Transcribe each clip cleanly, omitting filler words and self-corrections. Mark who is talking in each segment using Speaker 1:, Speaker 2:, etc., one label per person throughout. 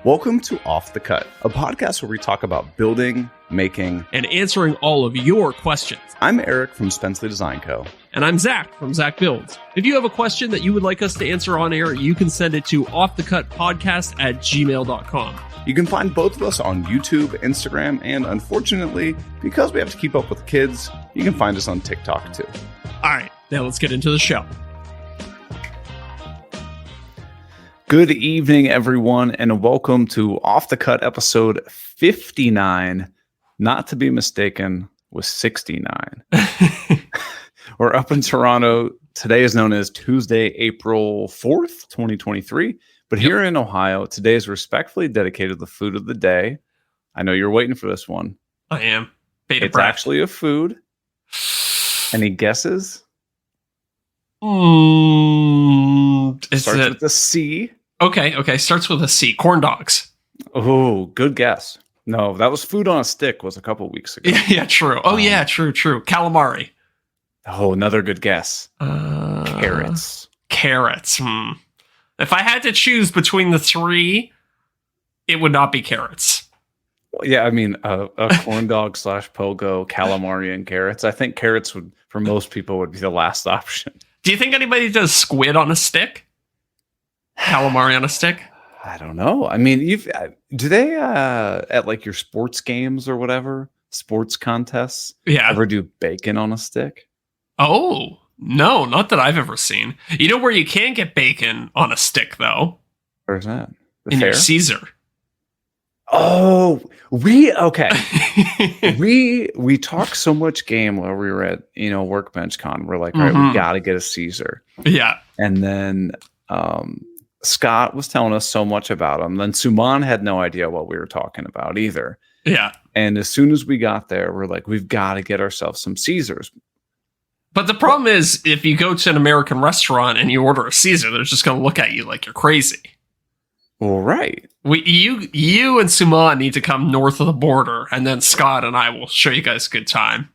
Speaker 1: Welcome to Off the Cut, a podcast where we talk about building, making,
Speaker 2: and answering all of your questions.
Speaker 1: I'm Eric from Spenceley Design Co.
Speaker 2: And I'm Zach from Zach Builds. If you have a question that you would like us to answer on air, you can send it to offthecutpodcast@gmail.com.
Speaker 1: You can find both of us on YouTube, Instagram, and unfortunately, because we have to keep up with kids, you can find us on TikTok too.
Speaker 2: All right, now let's get into the show.
Speaker 1: Good evening, everyone, and welcome to Off the Cut episode 59, not to be mistaken with 69. We're up in Toronto. Today is known as Tuesday, April 4th, 2023. But here in Ohio, today is respectfully dedicated to the food of the day. I know you're waiting for this one.
Speaker 2: I am. Beta
Speaker 1: It's
Speaker 2: breath.
Speaker 1: actually a food. Any guesses?
Speaker 2: Is
Speaker 1: Starts
Speaker 2: it
Speaker 1: with a C.
Speaker 2: okay? Starts with a C. Corn dogs.
Speaker 1: Oh, good guess. No, that was food on a stick was a couple weeks ago.
Speaker 2: Yeah, true. Oh, yeah, true. Calamari.
Speaker 1: Oh, another good guess.
Speaker 2: Carrots.
Speaker 1: Carrots.
Speaker 2: If I had to choose between the three, it would not be carrots.
Speaker 1: Well, yeah, I mean, a corn dog / pogo, calamari, and carrots. I think carrots would, for most people, would be the last option.
Speaker 2: Do you think anybody does squid on a stick? Calamari on a stick?
Speaker 1: I don't know. I mean, do they at like your sports games or whatever, sports contests,
Speaker 2: Yeah.
Speaker 1: ever do bacon on a stick?
Speaker 2: Oh, no, not that I've ever seen. You know where you can get bacon on a stick, though?
Speaker 1: Where's that? The
Speaker 2: In
Speaker 1: fair?
Speaker 2: your Caesar.
Speaker 1: Oh, we talked so much game while we were at Workbench Con. We're like, all right, we got to get a Caesar.
Speaker 2: Yeah.
Speaker 1: And then Scott was telling us so much about them. Then Suman had no idea what we were talking about either.
Speaker 2: Yeah.
Speaker 1: And as soon as we got there, we're like, we've got to get ourselves some Caesars.
Speaker 2: But the problem is, if you go to an American restaurant and you order a Caesar, they're just going to look at you like you're crazy.
Speaker 1: Well, right.
Speaker 2: You and Suman need to come north of the border, and then Scott and I will show you guys a good time.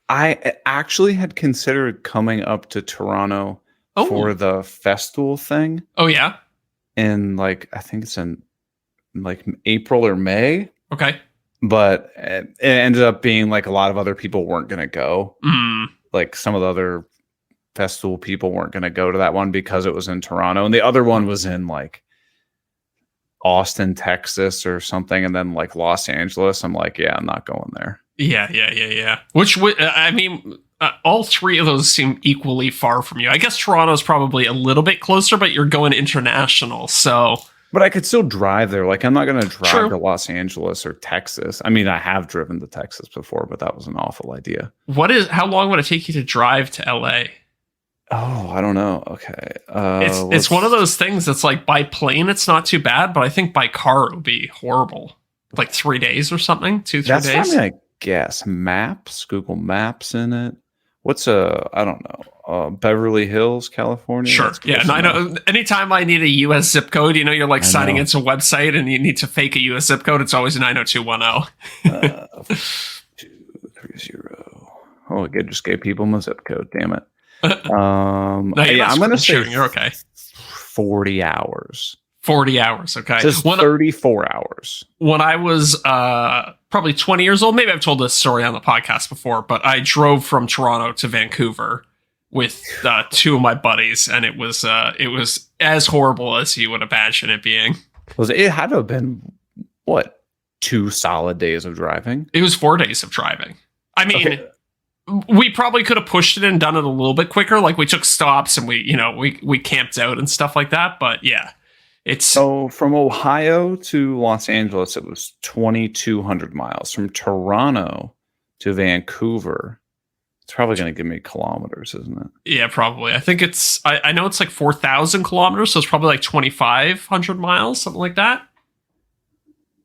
Speaker 1: I actually had considered coming up to Toronto for the festival thing.
Speaker 2: Oh, yeah?
Speaker 1: In I think it's in April or May.
Speaker 2: Okay.
Speaker 1: But it ended up being like a lot of other people weren't going to go. Like some of the other festival people weren't going to go to that one because it was in Toronto. And the other one was in like Austin, Texas or something. And then like Los Angeles. I'm like, yeah, I'm not going there.
Speaker 2: Yeah. Which would, I mean, all three of those seem equally far from you. I guess Toronto's probably a little bit closer, but you're going international, so...
Speaker 1: But I could still drive there. Like, I'm not going to drive
Speaker 2: True.
Speaker 1: to Los Angeles or Texas. I mean, I have driven to Texas before, but that was an awful idea.
Speaker 2: How long would it take you to drive to LA?
Speaker 1: Oh, I don't know. Okay.
Speaker 2: It's one of those things that's like by plane, it's not too bad, but I think by car it would be horrible. Like 3 days or something, 2-3
Speaker 1: That's
Speaker 2: days.
Speaker 1: what I'm going to guess. Maps, Google Maps in it. What's I don't know, Beverly Hills, California?
Speaker 2: Sure. Yeah. And I know anytime I need a US zip code, you're like signing into a website and you need to fake a US zip code. It's always 90210.
Speaker 1: 230. Oh, I just gave people my zip code. Damn it.
Speaker 2: No,
Speaker 1: I'm going to say
Speaker 2: you're okay.
Speaker 1: 40 hours.
Speaker 2: 40 hours. Okay.
Speaker 1: Just 34 hours.
Speaker 2: When I was probably 20 years old, maybe I've told this story on the podcast before, but I drove from Toronto to Vancouver with two of my buddies, and it was as horrible as you would imagine it being.
Speaker 1: It had to have been, 2 solid days of driving?
Speaker 2: It was 4 days of driving. I mean,
Speaker 1: Okay.
Speaker 2: We probably could have pushed it and done it a little bit quicker. Like we took stops and we camped out and stuff like that. But yeah,
Speaker 1: So from Ohio to Los Angeles, it was 2,200 miles. From Toronto to Vancouver, it's probably going to give me kilometers, isn't it?
Speaker 2: Yeah, probably. I think I know it's like 4,000 kilometers. So it's probably like 2,500 miles, something like that.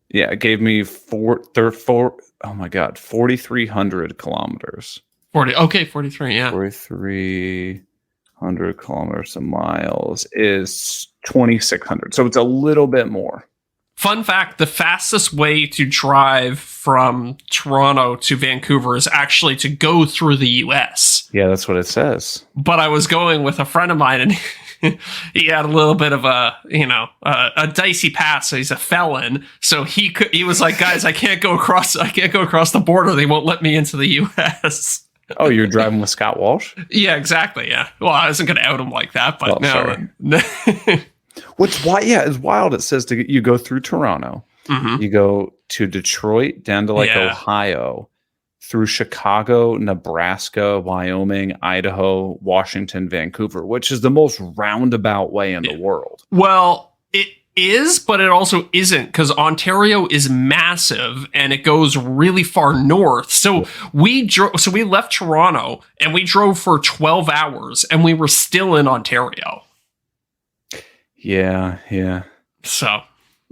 Speaker 1: Yeah, it gave me 4,300 kilometers.
Speaker 2: 43, yeah.
Speaker 1: 4,300 kilometers of miles is 2,600. So it's a little bit more.
Speaker 2: Fun fact, the fastest way to drive from Toronto to Vancouver is actually to go through the US.
Speaker 1: Yeah, that's what it says.
Speaker 2: But I was going with a friend of mine, and he had a little bit of a dicey past. So he's a felon. So he was like, guys, I can't go across the border. They won't let me into the U.S.
Speaker 1: Oh, you're driving with Scott Walsh?
Speaker 2: Yeah, exactly. Yeah. Well, I wasn't going to out him like that, but no.
Speaker 1: It's wild. It says you go through Toronto, you go to Detroit, down to Ohio, through Chicago, Nebraska, Wyoming, Idaho, Washington, Vancouver, which is the most roundabout way in the world.
Speaker 2: Well, it is, but it also isn't, because Ontario is massive and it goes really far north. So we left Toronto and we drove for 12 hours and we were still in Ontario.
Speaker 1: Yeah.
Speaker 2: So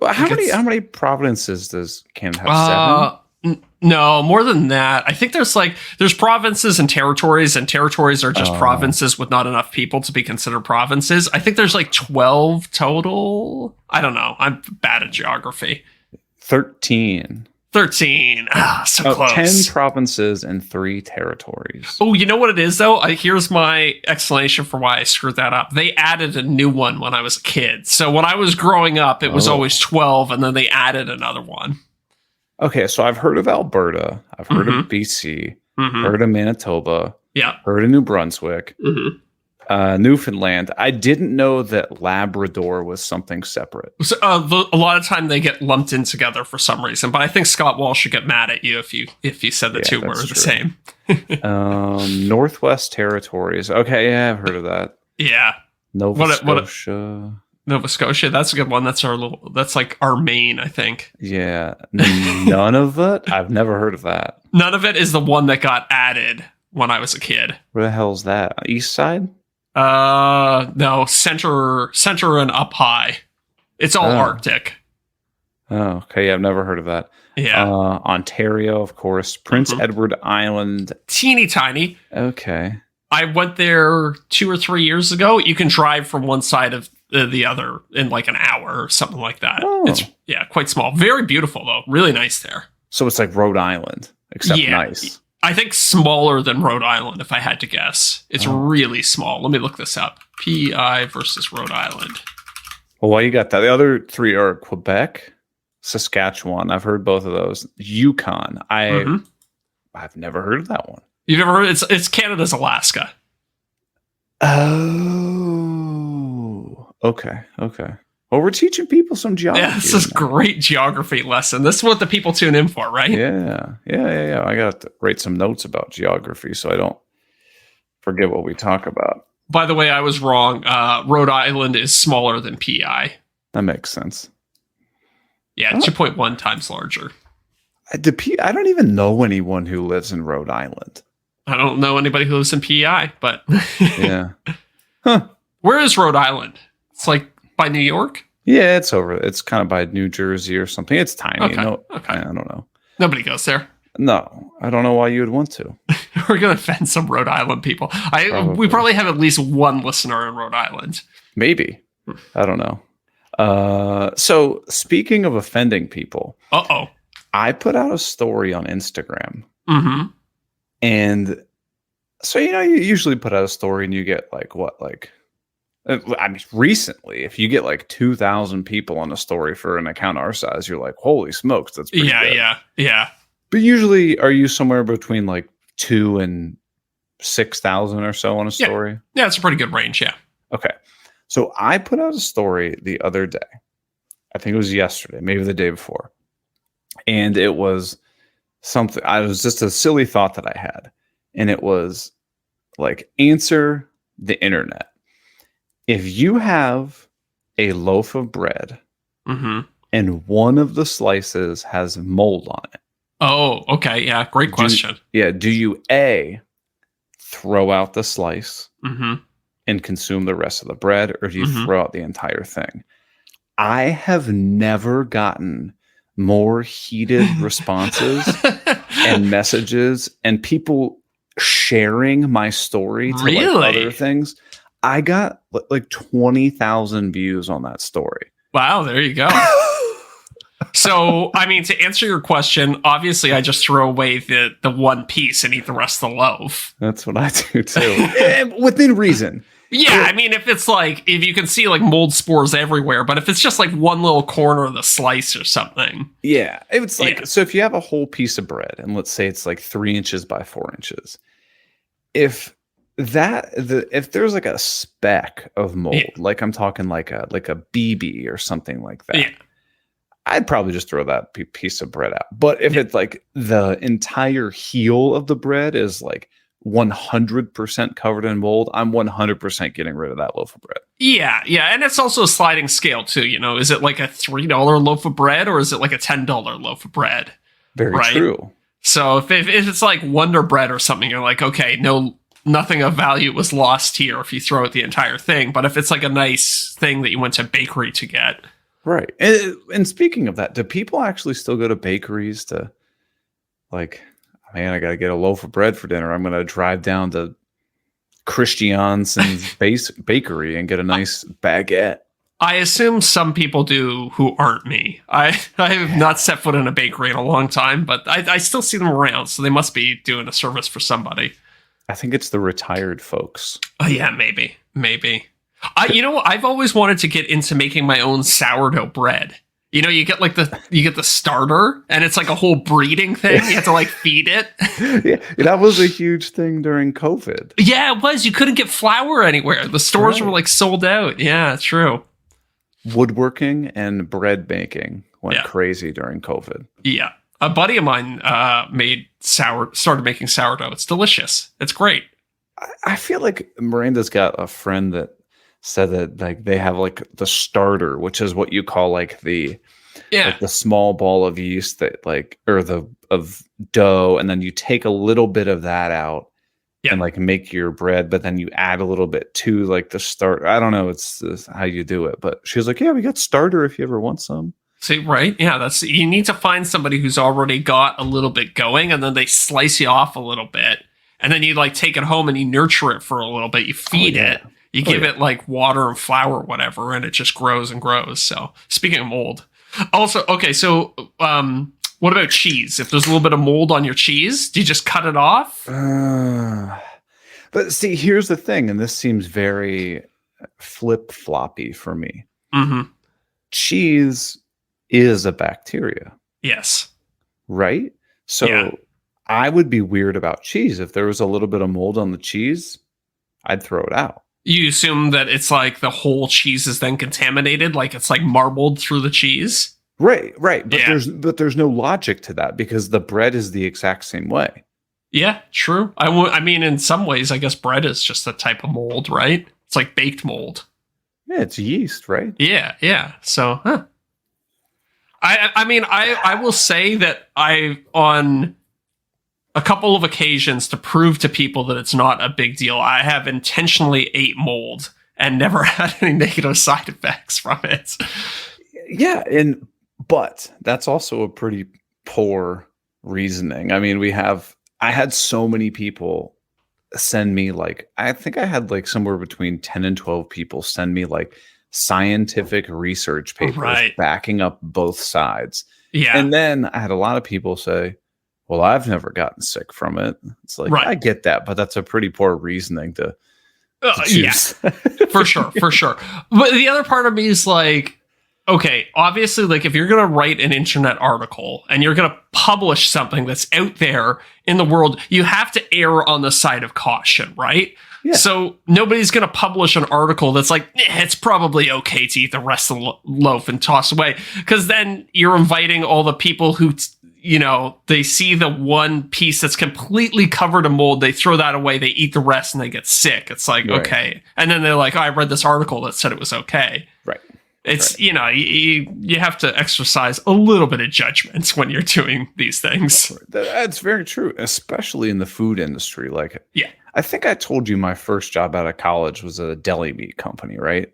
Speaker 1: how many provinces does Canada have? 7?
Speaker 2: No, more than that. I think there's provinces and territories are just provinces with not enough people to be considered provinces. I think there's 12 total. I don't know. I'm bad at geography.
Speaker 1: 13.
Speaker 2: So close.
Speaker 1: 10 provinces and 3 territories.
Speaker 2: Oh, you know what it is, though? Here's my explanation for why I screwed that up. They added a new one when I was a kid. So when I was growing up, it was always 12, and then they added another one.
Speaker 1: Okay, so I've heard of Alberta. I've heard of BC. Heard of Manitoba.
Speaker 2: Yeah.
Speaker 1: Heard of New Brunswick. Newfoundland. I didn't know that Labrador was something separate.
Speaker 2: So, a lot of time they get lumped in together for some reason, but I think Scott Walsh should get mad at you if you said the two were the same.
Speaker 1: Northwest Territories. Okay, yeah, I've heard of that.
Speaker 2: Yeah.
Speaker 1: Nova Scotia.
Speaker 2: Nova Scotia. That's a good one. That's like our Maine, I think.
Speaker 1: Yeah. None of it? I've never heard of that.
Speaker 2: None of it is the one that got added when I was a kid.
Speaker 1: Where the hell's that? East side?
Speaker 2: No, center and up high. It's all Arctic.
Speaker 1: Oh, okay. Yeah, I've never heard of that.
Speaker 2: Yeah.
Speaker 1: Ontario, of course. Prince Edward Island.
Speaker 2: Teeny tiny.
Speaker 1: Okay.
Speaker 2: I went there 2 or 3 years ago. You can drive from one side of the other in like an hour or something like that.
Speaker 1: Oh.
Speaker 2: It's quite small. Very beautiful though. Really nice there.
Speaker 1: So it's like Rhode Island, except nice.
Speaker 2: I think smaller than Rhode Island, if I had to guess. It's really small. Let me look this up. PEI versus Rhode Island.
Speaker 1: Well, why you got that? The other 3 are Quebec, Saskatchewan. I've heard both of those. Yukon. I've never heard of that one.
Speaker 2: You've never heard? It's Canada's Alaska.
Speaker 1: Oh, okay. Well, we're teaching people some geography.
Speaker 2: Yeah, this is a great geography lesson. This is what the people tune in for, right?
Speaker 1: Yeah. I got to write some notes about geography so I don't forget what we talk about.
Speaker 2: By the way, I was wrong. Rhode Island is smaller than PEI.
Speaker 1: That makes sense.
Speaker 2: Yeah, 2.1 times larger.
Speaker 1: I don't even know anyone who lives in Rhode Island.
Speaker 2: I don't know anybody who lives in PEI, but
Speaker 1: yeah. Huh.
Speaker 2: Where is Rhode Island? It's like by New York?
Speaker 1: Yeah, it's over. It's kind of by New Jersey or something. It's tiny.
Speaker 2: Okay.
Speaker 1: I don't know.
Speaker 2: Nobody goes there.
Speaker 1: No, I don't know why you would want to.
Speaker 2: We're going to offend some Rhode Island people. We probably have at least one listener in Rhode Island.
Speaker 1: Maybe. I don't know. So speaking of offending people.
Speaker 2: Uh-oh.
Speaker 1: I put out a story on Instagram.
Speaker 2: Mm-hmm.
Speaker 1: And so, you usually put out a story and you get recently, if you get 2,000 people on a story for an account our size, you're like, holy smokes, that's pretty good.
Speaker 2: Yeah.
Speaker 1: But usually, are you somewhere between 2 and 6,000 or so on a story?
Speaker 2: Yeah, it's a pretty good range, yeah.
Speaker 1: Okay. So I put out a story the other day. I think it was yesterday, maybe the day before. And it was something, it was just a silly thought that I had. And it was answer the internet. If you have a loaf of bread and one of the slices has mold on it.
Speaker 2: Oh, okay. Yeah. Great question.
Speaker 1: Do you A, throw out the slice and consume the rest of the bread, or do you throw out the entire thing? I have never gotten more heated responses and messages and people sharing my story to other things. I got 20,000 views on that story.
Speaker 2: Wow, there you go. So, I mean, to answer your question, obviously I just throw away the one piece and eat the rest of the loaf.
Speaker 1: That's what I do too. Within reason.
Speaker 2: Yeah, I mean, if it's like, if you can see like mold spores everywhere, but if it's just like one little corner of the slice or something.
Speaker 1: Yeah, it's like,
Speaker 2: Yeah.
Speaker 1: so if you have a whole piece of bread, and let's say it's like 3 inches by 4 inches, if if there's like a speck of mold,
Speaker 2: Yeah.
Speaker 1: like I'm talking like a BB or something like that,
Speaker 2: Yeah.
Speaker 1: I'd probably just throw that piece of bread out. But if it's like the entire heel of the bread is like 100% covered in mold, I'm 100% getting rid of that loaf of bread.
Speaker 2: Yeah, yeah, and it's also a sliding scale too. You know, is it like a $3 loaf of bread or is it like a $10 loaf of bread?
Speaker 1: Very
Speaker 2: Right.
Speaker 1: true.
Speaker 2: So if it's like Wonder Bread or something, you're like, okay, nothing of value was lost here if you throw out the entire thing. But if it's like a nice thing that you went to a bakery to get,
Speaker 1: Right. And speaking of that, do people actually still go to bakeries to like, man, I got to get a loaf of bread for dinner. I'm going to drive down to Christianson's bakery and get a nice baguette.
Speaker 2: I assume some people do who aren't me. I have not set foot in a bakery in a long time, but I still see them around, so they must be doing a service for somebody.
Speaker 1: I think it's the retired folks.
Speaker 2: Oh yeah, maybe. I've always wanted to get into making my own sourdough bread. You know, you get the starter, and it's like a whole breeding thing. You have to like feed it.
Speaker 1: Yeah, that was a huge thing during COVID.
Speaker 2: Yeah, it was. You couldn't get flour anywhere. The stores were like sold out. Yeah, true.
Speaker 1: Woodworking and bread making went
Speaker 2: Yeah.
Speaker 1: crazy during COVID.
Speaker 2: Yeah, a buddy of mine started making sourdough. It's delicious. It's great.
Speaker 1: I feel like Miranda's got a friend that said that like they have like the starter, which is what you call like the small ball of yeast that like or of dough, and then you take a little bit of that out and like make your bread, but then you add a little bit to like the starter. I don't know, it's how you do it, but she was like, yeah, we got starter if you ever want some.
Speaker 2: See, right? Yeah, you need to find somebody who's already got a little bit going, and then they slice you off a little bit, and then you like take it home and you nurture it for a little bit. You feed it. You give it like water and flour or whatever, and it just grows and grows. So speaking of mold, also, okay, so what about cheese? If there's a little bit of mold on your cheese, do you just cut it off?
Speaker 1: But see, here's the thing, and this seems very flip-floppy for me.
Speaker 2: Mm-hmm.
Speaker 1: Cheese is a bacteria,
Speaker 2: Yes.
Speaker 1: right? So I would be weird about cheese. If there was a little bit of mold on the cheese, I'd throw it out.
Speaker 2: You assume that it's like the whole cheese is then contaminated, like it's like marbled through the cheese?
Speaker 1: Right. But
Speaker 2: Yeah.
Speaker 1: there's no logic to that because the bread is the exact same way.
Speaker 2: Yeah, true. I mean, in some ways, I guess bread is just a type of mold, right? It's like baked mold.
Speaker 1: Yeah, it's yeast, right?
Speaker 2: Yeah. So, I mean, I will say that on a couple of occasions to prove to people that it's not a big deal, I have intentionally ate mold and never had any negative side effects from it.
Speaker 1: Yeah, but that's also a pretty poor reasoning. I mean, I had so many people send me like, I think I had like somewhere between 10 and 12 people send me like scientific research papers backing up both sides.
Speaker 2: Yeah.
Speaker 1: And then I had a lot of people say, well, I've never gotten sick from it. It's like, I get that, but that's a pretty poor reasoning to choose.
Speaker 2: Yeah, for sure. But the other part of me is like, okay, obviously, like if you're going to write an internet article and you're going to publish something that's out there in the world, you have to err on the side of caution, right? Yeah. So nobody's going to publish an article that's like, it's probably okay to eat the rest of the loaf and toss away. Because then you're inviting all the people who, they see the one piece that's completely covered in mold, they throw that away, they eat the rest, and they get sick. It's like, okay. And then they're like, oh, I read this article that said it was okay.
Speaker 1: Right.
Speaker 2: It's, you have to exercise a little bit of judgment when you're doing these things.
Speaker 1: That's very true, especially in the food industry. Like,
Speaker 2: yeah.
Speaker 1: I think I told you my first job out of college was a deli meat company, right?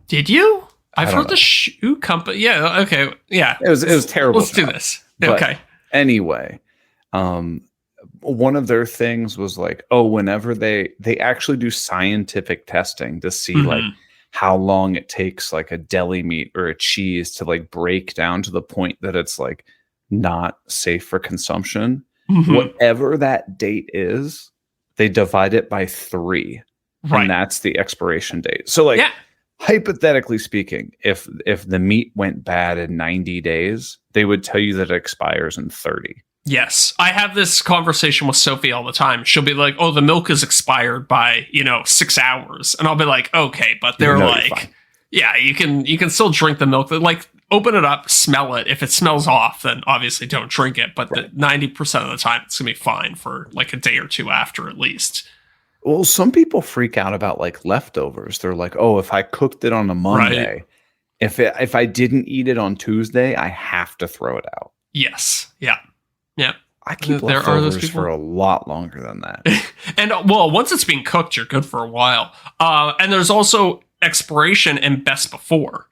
Speaker 2: Did you? I've heard the shoe company. Yeah. Okay. Yeah.
Speaker 1: It was terrible.
Speaker 2: Let's do this.
Speaker 1: But
Speaker 2: okay.
Speaker 1: Anyway, one of their things was like, whenever they actually do scientific testing to see like how long it takes like a deli meat or a cheese to like break down to the point that it's like not safe for consumption. Whatever that date is, they divide it by 3.
Speaker 2: Right.
Speaker 1: And that's the expiration date. So like,
Speaker 2: Yeah.
Speaker 1: hypothetically speaking, if the meat went bad in 90 days, they would tell you that it expires in 30.
Speaker 2: Yes. I have this conversation with Sophie all the time. She'll be like, oh, the milk is expired by, 6 hours. And I'll be like, okay, but they're like, yeah, you can still drink the milk. Like, open it up, smell it. If it smells off, then obviously don't drink it. But 90% of the time, it's going to be fine for like a day or two after at least.
Speaker 1: Well, some people freak out about like leftovers. They're like, oh, if I cooked it on a Monday, if I didn't eat it on Tuesday, I have to throw it out.
Speaker 2: Yes. Yeah. Yeah.
Speaker 1: I keep leftovers for a lot longer than that.
Speaker 2: And well, once it's being cooked, you're good for a while. And there's also expiration and best before.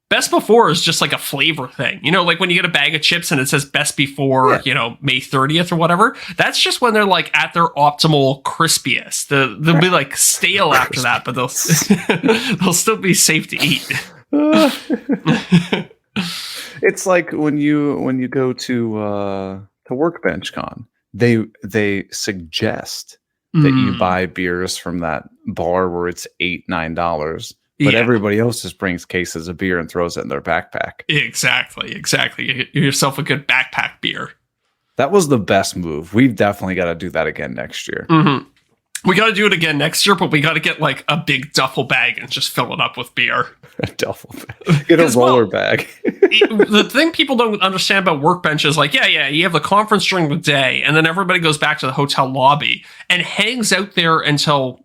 Speaker 2: Best before is just like a flavor thing. Like when you get a bag of chips and it says best before, May 30th or whatever. That's just when they're like at their optimal crispiest. They'll be like stale after that, but they'll still be safe to eat.
Speaker 1: It's like when you go to Workbench Con, they suggest that you buy beers from that bar where it's $8-9. But everybody else just brings cases of beer and throws it in their backpack.
Speaker 2: Exactly. You get yourself a good backpack beer.
Speaker 1: That was the best move. We've definitely got to do that again next year.
Speaker 2: Mm-hmm. We got to do it again next year, but we got to get like a big duffel bag and just fill it up with beer.
Speaker 1: A duffel bag. Get a roller bag.
Speaker 2: The thing people don't understand about Workbench is like, you have the conference during the day, and then everybody goes back to the hotel lobby and hangs out there until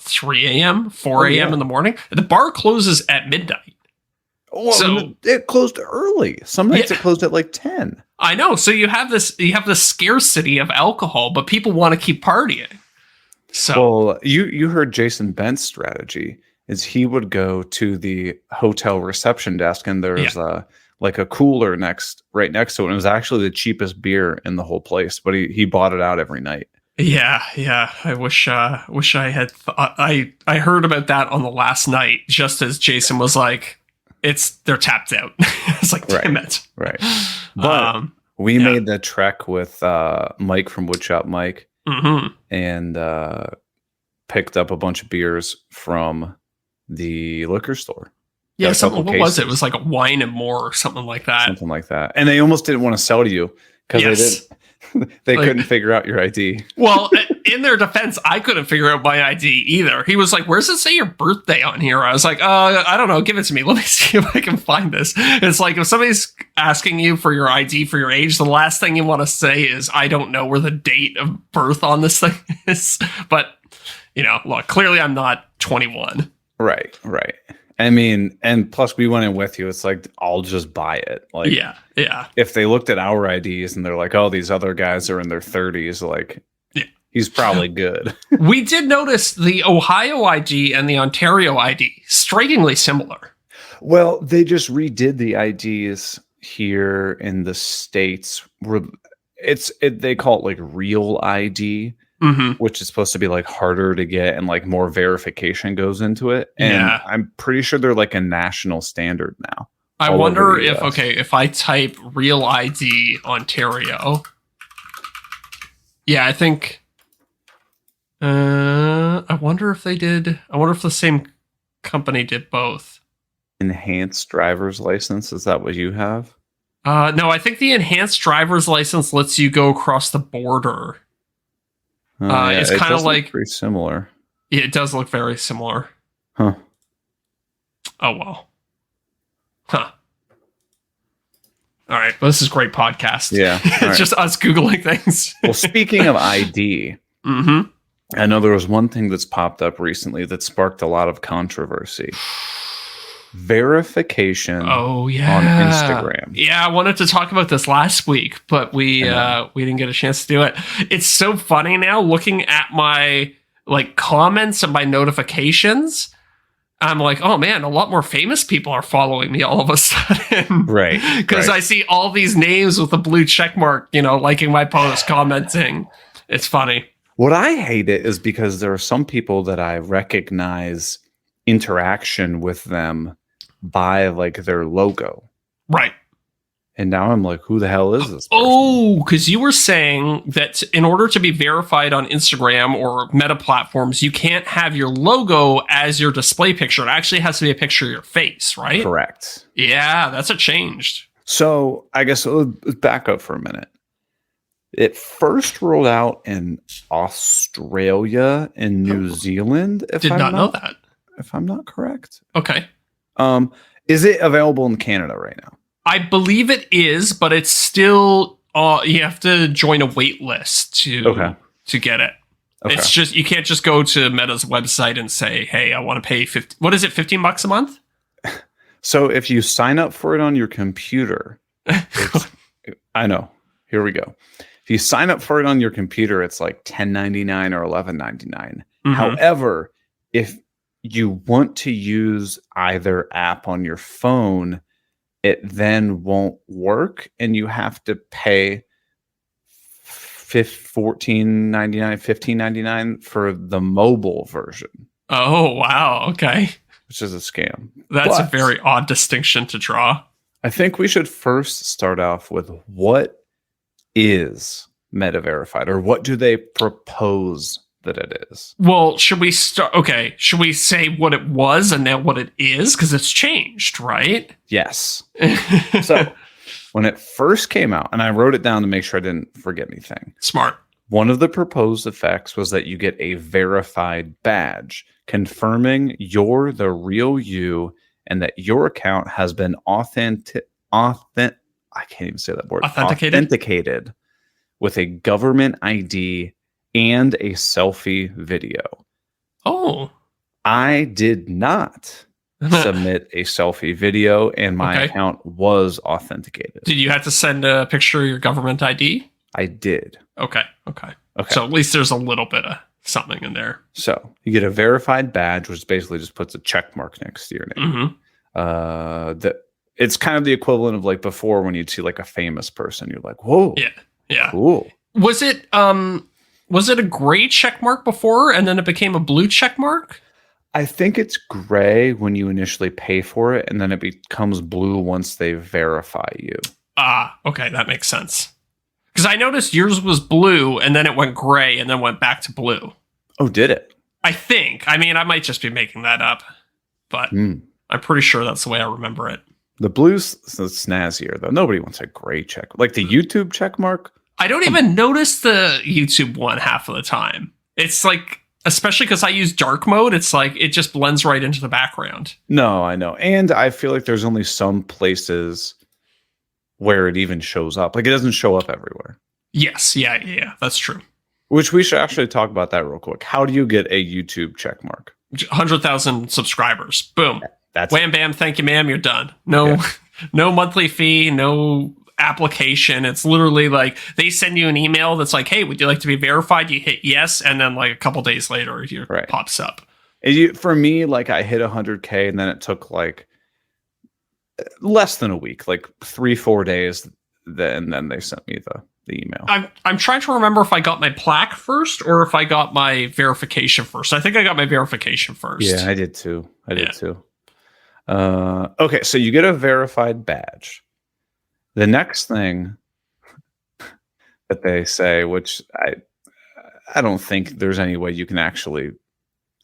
Speaker 2: 3 a.m., 4 a.m. in the morning? The bar closes at midnight.
Speaker 1: Oh, so it closed early. Some nights it closed at like 10.
Speaker 2: I know. So you have this scarcity of alcohol, but people want to keep partying. So
Speaker 1: well, you heard Jason Bent's strategy is he would go to the hotel reception desk and there's like a cooler right next to it. And it was actually the cheapest beer in the whole place, but he bought it out every night.
Speaker 2: Yeah. I wish I had. I heard about that on the last night, just as Jason was like, "They're tapped out." It's like, damn it.
Speaker 1: Right. But we made the trek with Mike from Woodshop Mike, and picked up a bunch of beers from the liquor store.
Speaker 2: Yeah, what was it? It was like a Wine and More or something like that.
Speaker 1: Something like that. And they almost didn't want to sell to you because they couldn't figure out your ID.
Speaker 2: Well, in their defense, I couldn't figure out my ID either. He was like, where's it say your birthday on here? I was like, I don't know. Give it to me. Let me see if I can find this. It's like if somebody's asking you for your ID for your age, the last thing you want to say is, I don't know where the date of birth on this thing is. But, look, clearly I'm not 21.
Speaker 1: Right. I mean, and plus we went in with you. It's like, I'll just buy it. Like,
Speaker 2: yeah.
Speaker 1: If they looked at our IDs and they're like, oh, these other guys are in their 30s, like, he's probably good.
Speaker 2: We did notice the Ohio ID and the Ontario ID strikingly similar.
Speaker 1: Well, they just redid the IDs here in the States. They call it like Real ID. Which is supposed to be like harder to get and like more verification goes into it. And I'm pretty sure they're like a national standard now.
Speaker 2: I wonder if I type Real ID Ontario. Yeah, I think. I wonder if the same company did both.
Speaker 1: Enhanced driver's license. Is that what you have?
Speaker 2: No, I think the enhanced driver's license lets you go across the border. It's kind of like
Speaker 1: pretty similar.
Speaker 2: Yeah, it does look very similar.
Speaker 1: Huh.
Speaker 2: Oh well. Huh. All right, well, this is great podcast.
Speaker 1: Yeah,
Speaker 2: it's just us Googling things.
Speaker 1: Well, speaking of ID, I know there was one thing that's popped up recently that sparked a lot of controversy. Verification on Instagram.
Speaker 2: Yeah, I wanted to talk about this last week, but we didn't get a chance to do it. It's so funny now looking at my comments and my notifications. I'm like, oh man, a lot more famous people are following me all of a sudden.
Speaker 1: Right.
Speaker 2: Because I see all these names with a blue check mark, liking my post, commenting. It's funny.
Speaker 1: What I hate it is because there are some people that I recognize interaction with them by like their logo.
Speaker 2: Right.
Speaker 1: And now I'm like, who the hell is this person?
Speaker 2: Oh, because you were saying that in order to be verified on Instagram or Meta platforms, you can't have your logo as your display picture. It actually has to be a picture of your face, right?
Speaker 1: Correct.
Speaker 2: Yeah, that's a change.
Speaker 1: So I guess let's back up for a minute. It first rolled out in Australia and New Zealand.
Speaker 2: Did not know that.
Speaker 1: If I'm not correct.
Speaker 2: Okay.
Speaker 1: Is it available in Canada right now?
Speaker 2: I believe it is, but it's still you have to join a wait list to get it. Okay. It's just you can't just go to Meta's website and say, "Hey, I want to pay $15 a month?"
Speaker 1: So if you sign up for it on your computer, I know. Here we go. If you sign up for it on your computer, it's like $10.99 or $11.99. Mm-hmm. However, if you want to use either app on your phone, it then won't work, and you have to pay $14.99, $15.99 for the mobile version.
Speaker 2: Oh, wow. Okay.
Speaker 1: Which is a scam.
Speaker 2: That's a very odd distinction to draw.
Speaker 1: I think we should first start off with what is Meta verified, or what do they propose that it is?
Speaker 2: Well, should we start? Okay, should we say what it was and now what it is? Because it's changed, right?
Speaker 1: Yes. So when it first came out, and I wrote it down to make sure I didn't forget anything.
Speaker 2: Smart.
Speaker 1: One of the proposed effects was that you get a verified badge confirming you're the real you and that your account has been I can't even say that word. Authenticated with a government ID and a selfie video.
Speaker 2: Oh.
Speaker 1: I did not submit a selfie video, and my account was authenticated.
Speaker 2: Did you have to send a picture of your government ID?
Speaker 1: I did.
Speaker 2: Okay. So at least there's a little bit of something in there.
Speaker 1: So you get a verified badge, which basically just puts a check mark next to your name. Mm-hmm. It's kind of the equivalent of like before when you'd see like a famous person, you're like, whoa.
Speaker 2: Yeah.
Speaker 1: Cool.
Speaker 2: Was it a gray check mark before and then it became a blue check mark?
Speaker 1: I think it's gray when you initially pay for it, and then it becomes blue once they verify you.
Speaker 2: Ah, okay, that makes sense. Because I noticed yours was blue, and then it went gray, and then went back to blue.
Speaker 1: Oh, did it?
Speaker 2: I think. I mean, I might just be making that up, but I'm pretty sure that's the way I remember it.
Speaker 1: The blue's snazzier, though. Nobody wants a gray check. Like the YouTube check mark?
Speaker 2: I don't even notice the YouTube one half of the time. It's like, especially because I use dark mode, it's like it just blends right into the background.
Speaker 1: No, I know. And I feel like there's only some places where it even shows up. Like it doesn't show up everywhere.
Speaker 2: Yes. Yeah. That's true.
Speaker 1: Which we should actually talk about that real quick. How do you get a YouTube check mark?
Speaker 2: 100,000 subscribers. Boom.
Speaker 1: That's
Speaker 2: wham, bam. Thank you, ma'am. You're done. No monthly fee, no application. It's literally like they send you an email that's like, hey, would you like to be verified? You hit yes, and then like a couple days later it pops up.
Speaker 1: For me, like I hit 100K, and then it took like less than a week, like 3-4 days, and then they sent me the email.
Speaker 2: I'm trying to remember if I got my plaque first or if I got my verification first. I think I got my verification first.
Speaker 1: Yeah, I did too. Okay, so you get a verified badge. The next thing that they say, which I don't think there's any way you can actually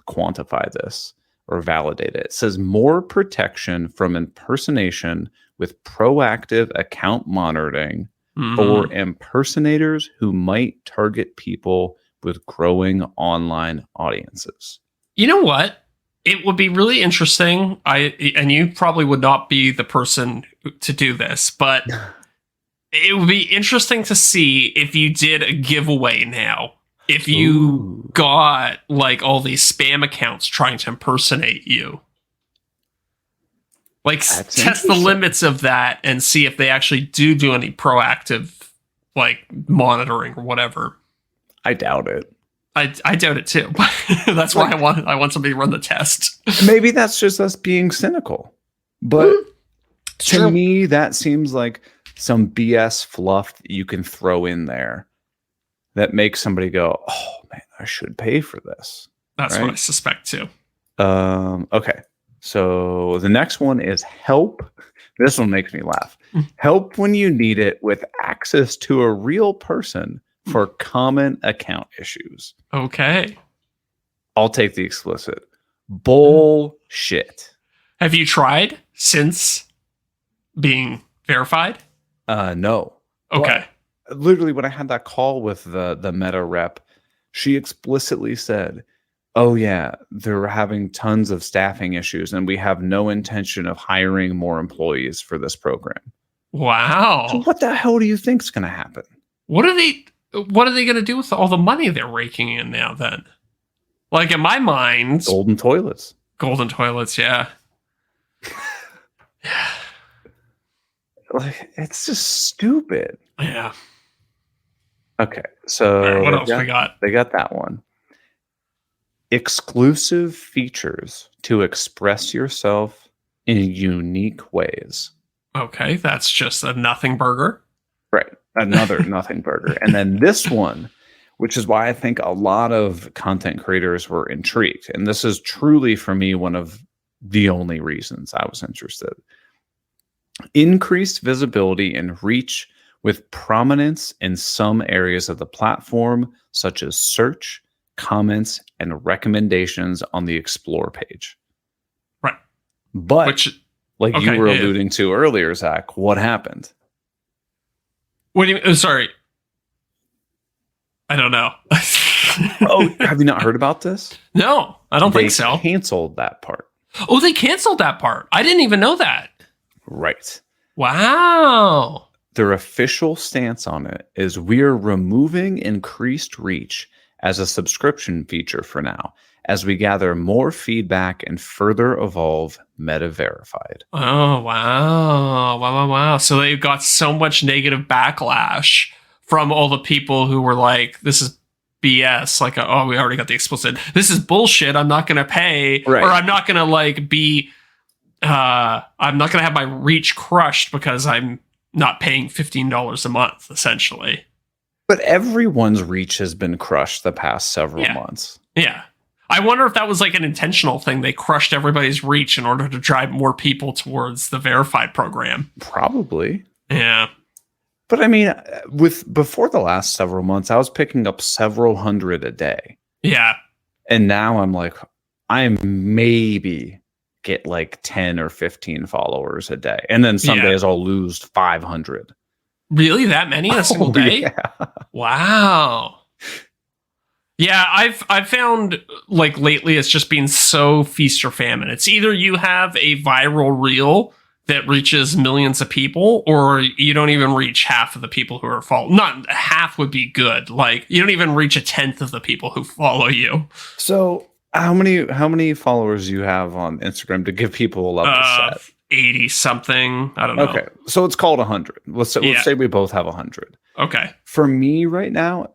Speaker 1: quantify this or validate it. It says more protection from impersonation with proactive account monitoring for impersonators who might target people with growing online audiences.
Speaker 2: You know what? It would be really interesting. And you probably would not be the person to do this, but it would be interesting to see if you did a giveaway now. If you got like all these spam accounts trying to impersonate you. Like test the limits of that and see if they actually do any proactive like monitoring or whatever.
Speaker 1: I doubt it.
Speaker 2: I doubt it too. That's why I want somebody to run the test.
Speaker 1: Maybe that's just us being cynical. But to me, that seems like some BS fluff that you can throw in there that makes somebody go, oh man, I should pay for this.
Speaker 2: That's what I suspect too.
Speaker 1: Okay. So the next one is help. This one makes me laugh. Help when you need it with access to a real person for common account issues.
Speaker 2: Okay.
Speaker 1: I'll take the explicit. Bullshit.
Speaker 2: Have you tried since being verified?
Speaker 1: No.
Speaker 2: Okay.
Speaker 1: Well, literally, when I had that call with the Meta rep, she explicitly said, oh, yeah, they're having tons of staffing issues, and we have no intention of hiring more employees for this program.
Speaker 2: Wow.
Speaker 1: So what the hell do you think's going to happen?
Speaker 2: What are they going to do with all the money they're raking in now then? Like in my mind,
Speaker 1: Golden toilets.
Speaker 2: Golden toilets, yeah.
Speaker 1: Like, it's just stupid.
Speaker 2: Yeah.
Speaker 1: Okay, so
Speaker 2: All right, what else we got?
Speaker 1: They got that one. Exclusive features to express yourself in unique ways.
Speaker 2: Okay, that's just a nothing burger.
Speaker 1: Right. Another nothing burger. And then this one, which is why I think a lot of content creators were intrigued. And this is truly, for me, one of the only reasons I was interested. Increased visibility and reach with prominence in some areas of the platform, such as search, comments, and recommendations on the Explore page.
Speaker 2: Right.
Speaker 1: But like you were alluding to earlier, Zach, what happened?
Speaker 2: What do you mean? Oh, sorry. I don't know.
Speaker 1: Oh, have you not heard about this?
Speaker 2: No, I don't think so.
Speaker 1: They canceled that part.
Speaker 2: Oh, they canceled that part. I didn't even know that.
Speaker 1: Right.
Speaker 2: Wow.
Speaker 1: Their official stance on it is we're removing increased reach as a subscription feature for now, as we gather more feedback and further evolve Meta Verified.
Speaker 2: Oh, wow. Wow. So they've got so much negative backlash from all the people who were like, this is BS. Like, oh, we already got the explicit. This is bullshit. I'm not going to pay. Right. Or I'm not going to like be, I'm not going to have my reach crushed because I'm not paying $15 a month, essentially.
Speaker 1: But everyone's reach has been crushed the past several months.
Speaker 2: Yeah. I wonder if that was like an intentional thing. They crushed everybody's reach in order to drive more people towards the verified program.
Speaker 1: Probably.
Speaker 2: Yeah.
Speaker 1: But I mean, before the last several months, I was picking up several hundred a day.
Speaker 2: Yeah.
Speaker 1: And now I'm like, I maybe get like 10 or 15 followers a day. And then some days I'll lose 500.
Speaker 2: Really? That many in a single day?
Speaker 1: Yeah.
Speaker 2: Wow. Yeah, I've found like lately it's just been so feast or famine. It's either you have a viral reel that reaches millions of people, or you don't even reach half of the people who are following. Not half would be good. Like you don't even reach 1/10 of the people who follow you.
Speaker 1: So how many followers do you have on Instagram to give people a level set?
Speaker 2: 80 something. I don't know.
Speaker 1: Okay, so it's called 100. Let's say we both have 100.
Speaker 2: Okay.
Speaker 1: For me right now,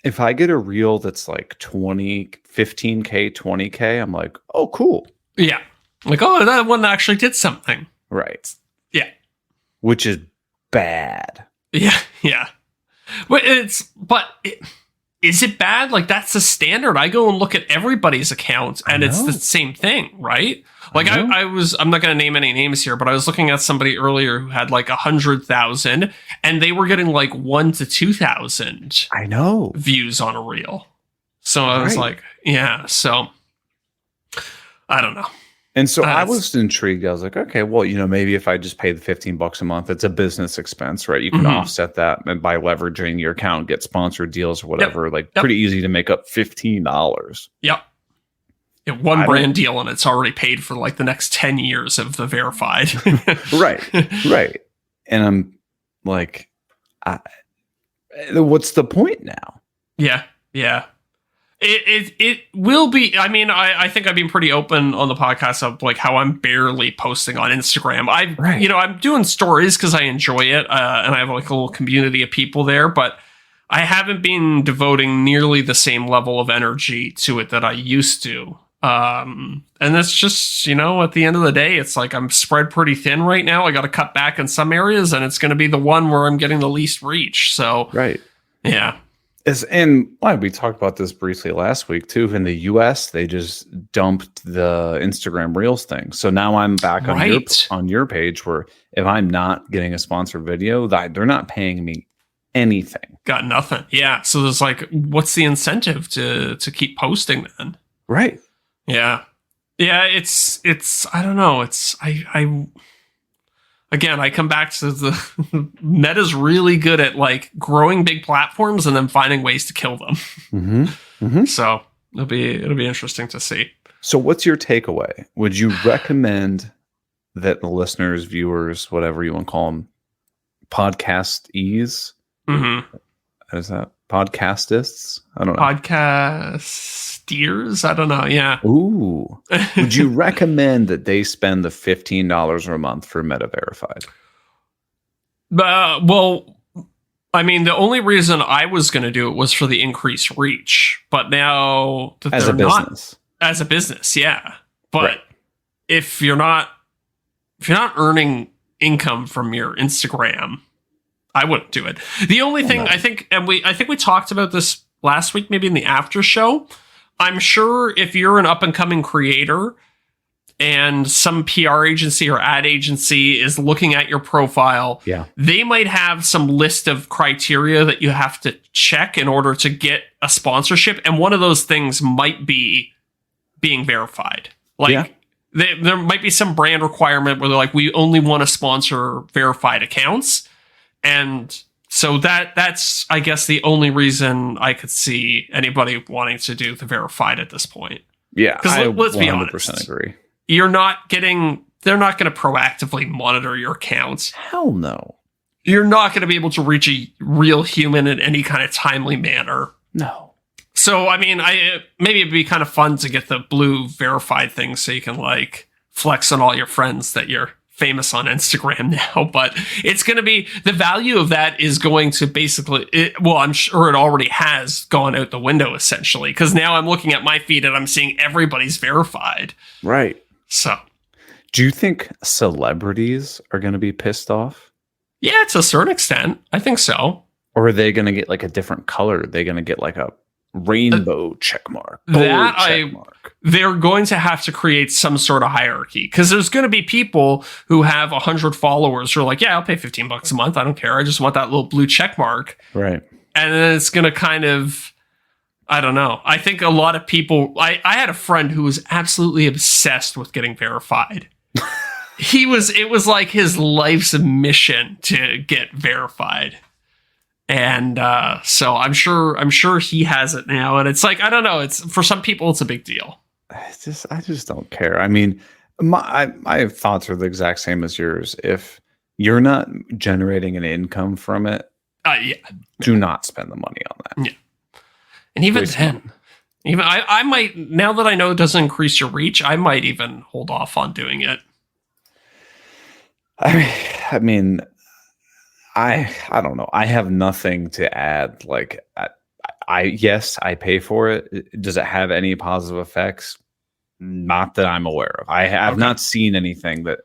Speaker 1: if I get a reel that's like 20, 15K, 20K, I'm like, oh, cool.
Speaker 2: Yeah. Like, oh, that one actually did something.
Speaker 1: Right.
Speaker 2: Yeah.
Speaker 1: Which is bad.
Speaker 2: Yeah. Yeah. But is it bad? Like, that's the standard. I go and look at everybody's account and it's the same thing, right? Like I'm not going to name any names here, but I was looking at somebody earlier who had like 100,000 and they were getting like 1,000 to 2,000.
Speaker 1: I know
Speaker 2: views on a reel. So I was like, yeah. So I don't know.
Speaker 1: And so I was intrigued. I was like, okay, well, maybe if I just pay the $15 a month, it's a business expense, right? You can offset that by leveraging your account, get sponsored deals or whatever. Pretty easy to make up $15.
Speaker 2: Yep. One brand deal and it's already paid for like the next 10 years of the verified. Right.
Speaker 1: And I'm like, what's the point now?
Speaker 2: Yeah. It will be. I mean, I think I've been pretty open on the podcast of like how I'm barely posting on Instagram. I'm doing stories because I enjoy it, and I have like a little community of people there, but I haven't been devoting nearly the same level of energy to it that I used to. And that's just, at the end of the day, it's like I'm spread pretty thin right now. I got to cut back in some areas, and it's going to be the one where I'm getting the least reach. So,
Speaker 1: right.
Speaker 2: Yeah.
Speaker 1: And why we talked about this briefly last week too. In the US, they just dumped the Instagram Reels thing. So now I'm back on your page where if I'm not getting a sponsored video, they're not paying me anything.
Speaker 2: Got nothing. Yeah. So there's like, what's the incentive to keep posting then?
Speaker 1: Right.
Speaker 2: Yeah. Yeah. It's I don't know. Again, I come back to the Meta's really good at like growing big platforms and then finding ways to kill them.
Speaker 1: Mm-hmm. Mm-hmm.
Speaker 2: So it'll be interesting to see.
Speaker 1: So what's your takeaway? Would you recommend that the listeners, viewers, whatever you want to call them, podcastees?
Speaker 2: Mm-hmm.
Speaker 1: Is that podcastists? I don't know.
Speaker 2: Podcasteers? I don't know. Yeah.
Speaker 1: Ooh. Would you recommend that they spend the $15 a month for Meta Verified?
Speaker 2: Well, I mean, the only reason I was going to do it was for the increased reach. But now that
Speaker 1: as a business.
Speaker 2: As a business, yeah. But
Speaker 1: right.
Speaker 2: if you're not earning income from your Instagram, I wouldn't do it. The only thing I think we talked about this last week, maybe in the after show. I'm sure if you're an up and coming creator and some PR agency or ad agency is looking at your profile, they might have some list of criteria that you have to check in order to get a sponsorship. And one of those things might be being verified. Like there might be some brand requirement where they're like, we only want to sponsor verified accounts. And so that's, I guess, the only reason I could see anybody wanting to do the verified at this point.
Speaker 1: Yeah,
Speaker 2: because let's be
Speaker 1: 100%
Speaker 2: honest,
Speaker 1: agree.
Speaker 2: They're not going to proactively monitor your accounts.
Speaker 1: Hell no.
Speaker 2: You're not going to be able to reach a real human in any kind of timely manner.
Speaker 1: No.
Speaker 2: So, I mean, maybe it'd be kind of fun to get the blue verified thing so you can like flex on all your friends that you're famous on Instagram now, but it's going to be, the value of that is going to basically, I'm sure it already has gone out the window essentially, because now I'm looking at my feed and I'm seeing everybody's verified.
Speaker 1: Right.
Speaker 2: So.
Speaker 1: Do you think celebrities are going to be pissed off?
Speaker 2: Yeah, to a certain extent. I think so.
Speaker 1: Or are they going to get like a different color? Are they going to get like a rainbow check mark? They're
Speaker 2: going to have to create some sort of hierarchy, because there's going to be people who have 100 followers who are like, yeah, I'll pay $15 a month. I don't care. I just want that little blue check mark.
Speaker 1: Right.
Speaker 2: And then it's going to kind of, I don't know. I think a lot of people, I had a friend who was absolutely obsessed with getting verified. It was like his life's mission to get verified. And so I'm sure he has it now. And it's like, I don't know. It's, for some people, it's a big deal.
Speaker 1: I just don't care. I mean, my thoughts are the exact same as yours. If you're not generating an income from it, do not spend the money on that.
Speaker 2: Yeah. And even then, I might, now that I know it doesn't increase your reach, I might even hold off on doing it.
Speaker 1: I mean, I don't know. I have nothing to add. Like, yes, I pay for it. Does it have any positive effects? Not that I'm aware of. I have not seen anything that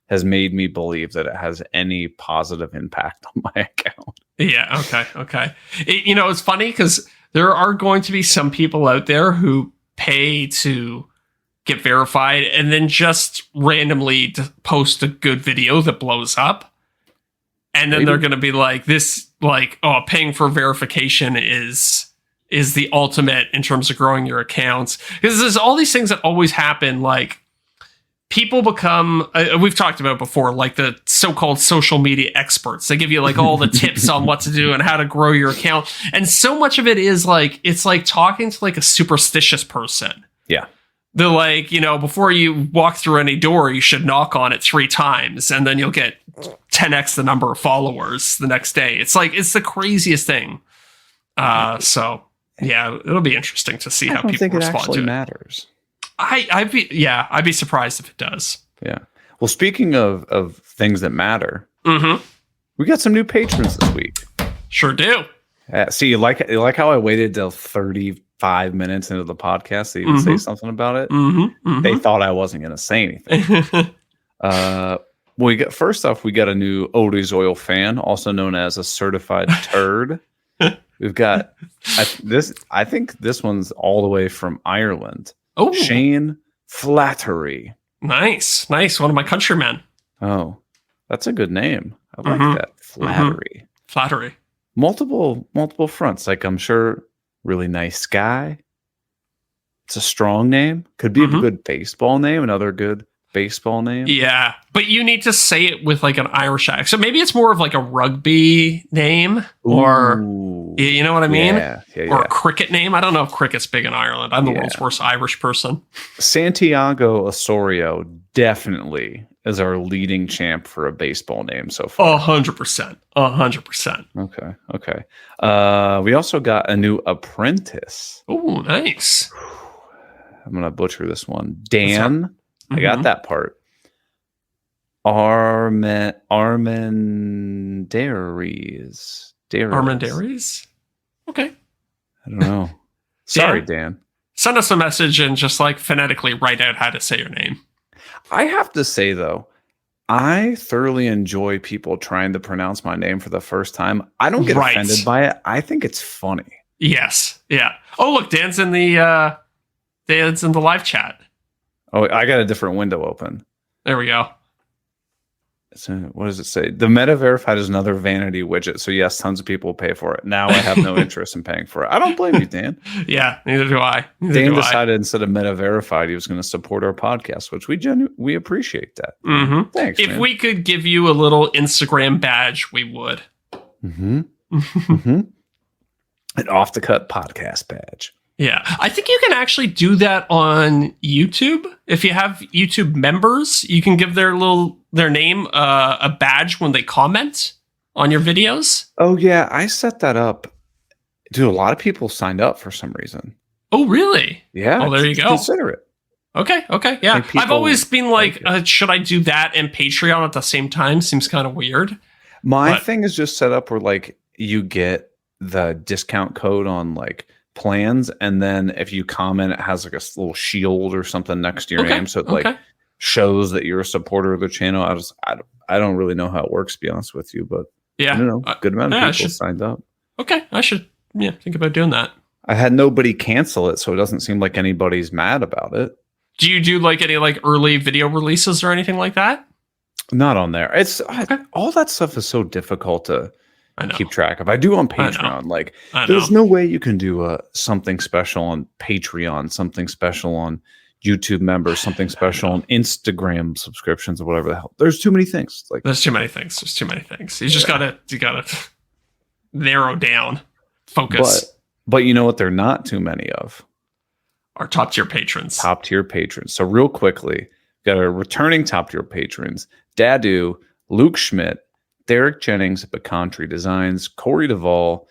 Speaker 1: has made me believe that it has any positive impact on my account.
Speaker 2: Yeah. Okay. It's funny because there are going to be some people out there who pay to get verified and then just randomly post a good video that blows up. And then they're going to be like, paying for verification is the ultimate in terms of growing your accounts. Because there's all these things that always happen. Like, people become, we've talked about before, like the so-called social media experts. They give you like all the tips on what to do and how to grow your account. And so much of it is like, it's like talking to like a superstitious person.
Speaker 1: Yeah.
Speaker 2: They're like, before you walk through any door, you should knock on it 3 times and then you'll get 10x the number of followers the next day. It's like, it's the craziest thing. So yeah, it'll be interesting to see how people respond to it.
Speaker 1: Matters.
Speaker 2: I'd be surprised if it does.
Speaker 1: Yeah. Well, speaking of things that matter,
Speaker 2: mm-hmm.
Speaker 1: we got some new patrons this week.
Speaker 2: Sure do.
Speaker 1: See, you like how I waited till 35 minutes into the podcast to even say something about it?
Speaker 2: Mm-hmm. Mm-hmm.
Speaker 1: They thought I wasn't going to say anything. First off, we got a new Odie's Oil fan, also known as a certified turd. We've got this. I think this one's all the way from Ireland.
Speaker 2: Oh,
Speaker 1: Shane Flattery.
Speaker 2: nice. One of my countrymen.
Speaker 1: Oh, that's a good name. I like
Speaker 2: Mhm.
Speaker 1: that. Flattery.
Speaker 2: Flattery.
Speaker 1: Multiple fronts. Like, I'm sure, really nice guy. It's a strong name. Could be a
Speaker 2: Mhm.
Speaker 1: good baseball name. Another good baseball name.
Speaker 2: Yeah, but you need to say it with like an Irish accent. So maybe it's more of like a rugby name, or
Speaker 1: Ooh.
Speaker 2: you know what I mean?
Speaker 1: Yeah.
Speaker 2: Or a cricket name. I don't know if cricket's big in Ireland. I'm the
Speaker 1: Yeah.
Speaker 2: world's worst Irish person.
Speaker 1: Santiago Osorio definitely is our leading champ for a baseball name so far.
Speaker 2: 100%. 100%.
Speaker 1: Okay. We also got a new apprentice.
Speaker 2: Oh, nice.
Speaker 1: I'm gonna butcher this one. Dan. I got
Speaker 2: Mhm.
Speaker 1: that part. Armendaris.
Speaker 2: Armandaris? Okay.
Speaker 1: I don't know. Sorry, Dan.
Speaker 2: Send us a message and just like phonetically write out how to say your name.
Speaker 1: I have to say, though, I thoroughly enjoy people trying to pronounce my name for the first time. I don't get
Speaker 2: Right.
Speaker 1: offended by it. I think it's funny.
Speaker 2: Yes. Yeah. Oh, look, Dan's in the live chat.
Speaker 1: Oh, I got a different window open.
Speaker 2: There we go.
Speaker 1: So what does it say? The Meta Verified is another vanity widget. So yes, tons of people pay for it. Now I have no interest in paying for it. I don't blame you, Dan.
Speaker 2: Yeah, neither do I.
Speaker 1: Dan decided instead of Meta Verified, he was going to support our podcast, which we appreciate that.
Speaker 2: Mm-hmm.
Speaker 1: Thanks.
Speaker 2: If
Speaker 1: man.
Speaker 2: we could give you a little Instagram badge, we would.
Speaker 1: Mm-hmm. Mm-hmm. An Off the Cut podcast badge.
Speaker 2: Yeah, I think you can actually do that on YouTube. If you have YouTube members, you can give their name a badge when they comment on your videos.
Speaker 1: Oh yeah, I set that up. Dude, a lot of people signed up for some reason.
Speaker 2: Oh, really?
Speaker 1: Yeah.
Speaker 2: Oh, there you go.
Speaker 1: Consider it.
Speaker 2: Okay. Yeah,
Speaker 1: Like, people
Speaker 2: I've always been like,
Speaker 1: like
Speaker 2: should I do that and Patreon at the same time? Seems kind of weird.
Speaker 1: My
Speaker 2: But-
Speaker 1: thing is just set up where like you get the discount code on like plans, and then if you comment, it has like a little shield or something next to your name, so it like shows that you're a supporter of the channel. I don't really know how it works, to be honest with you, but
Speaker 2: Yeah.
Speaker 1: I don't know. Good amount of
Speaker 2: yeah, I
Speaker 1: people
Speaker 2: should-
Speaker 1: signed up.
Speaker 2: Okay, I should think about doing that.
Speaker 1: I had nobody cancel it, so it doesn't seem like anybody's mad about it.
Speaker 2: Do you do like any like early video releases or anything like that?
Speaker 1: Not on there. It's all that stuff is so difficult to
Speaker 2: I know.
Speaker 1: keep track of. I do on
Speaker 2: I know.
Speaker 1: Patreon. Like,
Speaker 2: I know.
Speaker 1: there's no way you can do something special on Patreon, something special on YouTube members, something special on Instagram subscriptions, or whatever the hell. There's too many things. Like,
Speaker 2: There's too many things. You just gotta narrow down, focus.
Speaker 1: but you know what? They're not too many of
Speaker 2: Our top tier patrons.
Speaker 1: top tier patrons. So real quickly, got our returning top tier patrons: Dadu, Luke Schmidt, Derek Jennings at Bacantry Designs, Corey Duvall,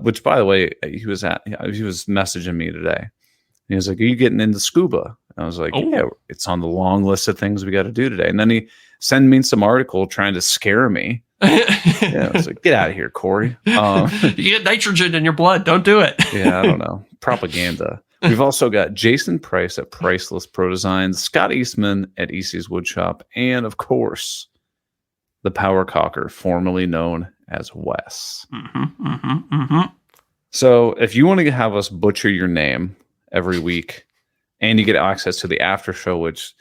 Speaker 1: which, by the way, he was messaging me today. He was like, "Are you getting into scuba?" And I was like,
Speaker 2: Oh.
Speaker 1: "Yeah, it's on the long list of things we got to do today." And then he sent me some article trying to scare me. Yeah, I was like, "Get out of here, Corey."
Speaker 2: You get nitrogen in your blood. Don't do it.
Speaker 1: Yeah, I don't know. Propaganda. We've also got Jason Price at Priceless Pro Designs, Scott Eastman at EC's Woodshop, and of course, the Power Cocker, formerly known as Wes. So if you want to have us butcher your name every week, and you get access to the after show, which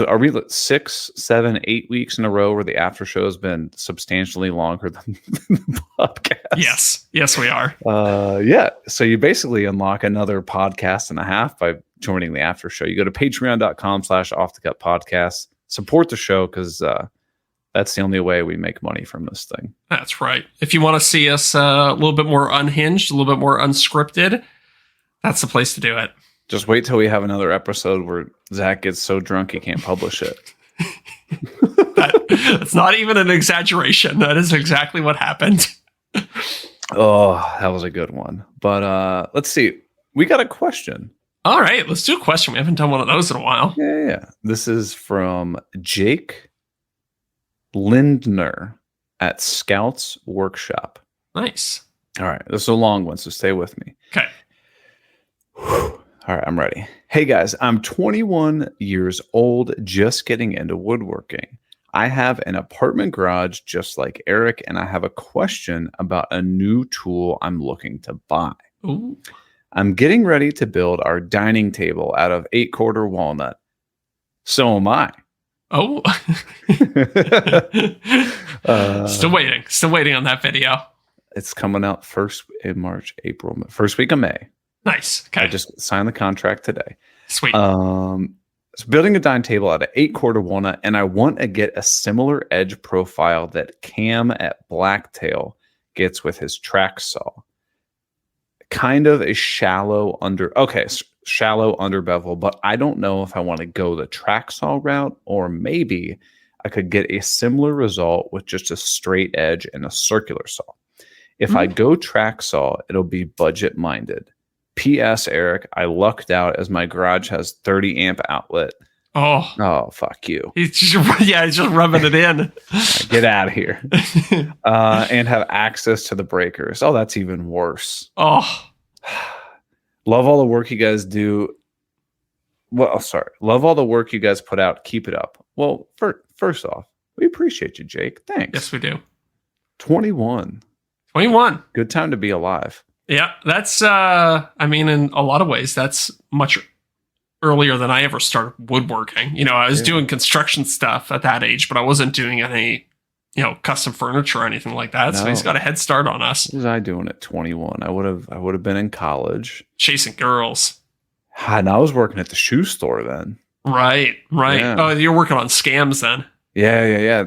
Speaker 1: are we 6, 7, 8 weeks in a row where the after show has been substantially longer than the podcast?
Speaker 2: Yes, we are.
Speaker 1: Yeah. So you basically unlock another podcast and a half by joining the after show. You go to patreon.com/offthecutpodcast, support the show, because that's the only way we make money from this thing.
Speaker 2: That's right. If you want to see us a little bit more unhinged, a little bit more unscripted, that's the place to do it.
Speaker 1: Just wait till we have another episode where Zach gets so drunk he can't publish it.
Speaker 2: That's not even an exaggeration. That is exactly what happened.
Speaker 1: Oh, that was a good one. But let's see. We got a question.
Speaker 2: All right, let's do a question. We haven't done one of those in a while.
Speaker 1: Yeah. This is from Jake Lindner at Scouts Workshop.
Speaker 2: Nice.
Speaker 1: All right. This is a long one, so stay with me.
Speaker 2: Okay.
Speaker 1: All right, I'm ready. Hey guys, I'm 21 years old, just getting into woodworking. I have an apartment garage just like Eric, and I have a question about a new tool I'm looking to buy.
Speaker 2: Ooh.
Speaker 1: I'm getting ready to build our dining table out of 8-quarter walnut. So am I.
Speaker 2: Oh. Still waiting on that video.
Speaker 1: It's coming out first in March, April, first week of May.
Speaker 2: Nice. Okay.
Speaker 1: I just signed the contract today.
Speaker 2: Sweet.
Speaker 1: So building a dining table out of 8-quarter walnut, and I want to get a similar edge profile that Cam at Blacktail gets with his track saw. Kind of a shallow under bevel, but I don't know if I want to go the track saw route, or maybe I could get a similar result with just a straight edge and a circular saw. If I go track saw, it'll be budget minded. P.S. Eric, I lucked out as my garage has 30 amp outlet. Oh, fuck you.
Speaker 2: He's just rubbing it in.
Speaker 1: Get out of here. And have access to the breakers. Oh, that's even worse.
Speaker 2: Oh.
Speaker 1: Love all the work you guys do. Well, sorry. Love all the work you guys put out. Keep it up. Well, first off, we appreciate you, Jake. Thanks.
Speaker 2: Yes, we do.
Speaker 1: 21. Good time to be alive.
Speaker 2: Yeah, that's, in a lot of ways, that's much earlier than I ever started woodworking. I was doing construction stuff at that age, but I wasn't doing any, custom furniture or anything like that. No. So he's got a head start on us.
Speaker 1: What was I doing at 21? I would have been in college.
Speaker 2: Chasing girls.
Speaker 1: And I was working at the shoe store then.
Speaker 2: Right. Yeah. Oh, you're working on scams then.
Speaker 1: Yeah.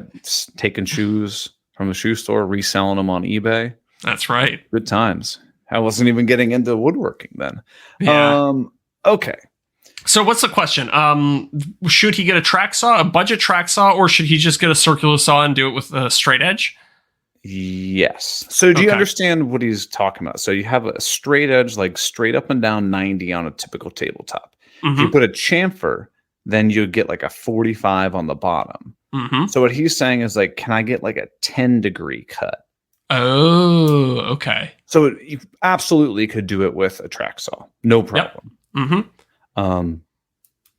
Speaker 1: Taking shoes from the shoe store, reselling them on eBay.
Speaker 2: That's right.
Speaker 1: Good times. I wasn't even getting into woodworking then.
Speaker 2: Yeah.
Speaker 1: Okay.
Speaker 2: So what's the question? Should he get a track saw, a budget track saw, or should he just get a circular saw and do it with a straight edge?
Speaker 1: Yes. So do you understand what he's talking about? So you have a straight edge, like straight up and down 90 on a typical tabletop. Mm-hmm. If you put a chamfer, then you get like a 45 on the bottom.
Speaker 2: Mm-hmm.
Speaker 1: So what he's saying is like, can I get like a 10-degree cut?
Speaker 2: Oh, okay.
Speaker 1: So you absolutely could do it with a track saw. No problem.
Speaker 2: Yep. Mm-hmm.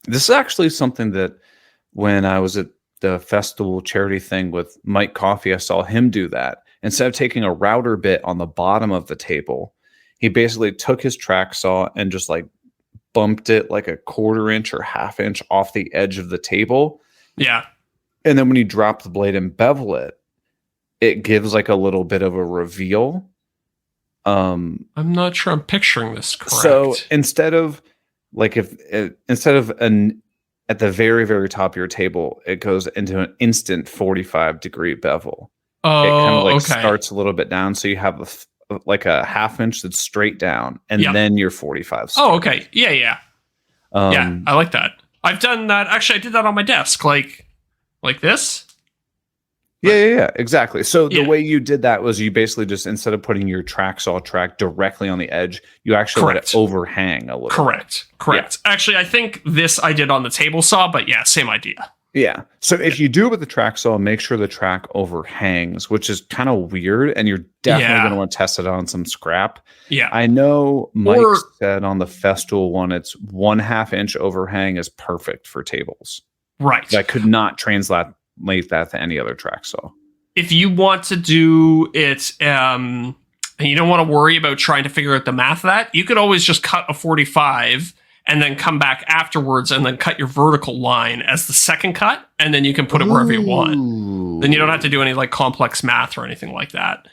Speaker 1: This is actually something that when I was at the festival charity thing with Mike Coffey, I saw him do that. Instead of taking a router bit on the bottom of the table, he basically took his track saw and just like bumped it like a 1/4 inch or 1/2 inch off the edge of the table.
Speaker 2: Yeah.
Speaker 1: And then when you drop the blade and bevel it, it gives like a little bit of a reveal.
Speaker 2: I'm not sure I'm picturing this correct.
Speaker 1: So instead of at the very, very top of your table, it goes into an instant 45-degree bevel.
Speaker 2: Oh,
Speaker 1: it kind of like
Speaker 2: okay.
Speaker 1: starts a little bit down, so you have a 1/2 inch that's straight down, and then you're 45.
Speaker 2: Oh, okay. Yeah. Yeah, I like that. I've done that. Actually, I did that on my desk, like this.
Speaker 1: Yeah, exactly. So the way you did that was you basically just, instead of putting your track saw track directly on the edge, you actually let it overhang a little.
Speaker 2: Correct. Yeah. Actually, I think this I did on the table saw, but yeah, same idea.
Speaker 1: Yeah. So if you do it with the track saw, make sure the track overhangs, which is kind of weird, and you're definitely going to want to test it on some scrap.
Speaker 2: Yeah.
Speaker 1: I know Mike said on the Festool one, it's 1/2 inch overhang is perfect for tables.
Speaker 2: Right.
Speaker 1: I could not translate that to any other track saw.
Speaker 2: If you want to do it, and you don't want to worry about trying to figure out the math of that, you could always just cut a 45 and then come back afterwards and then cut your vertical line as the second cut, and then you can put it wherever you want. Then you don't have to do any like complex math or anything like that.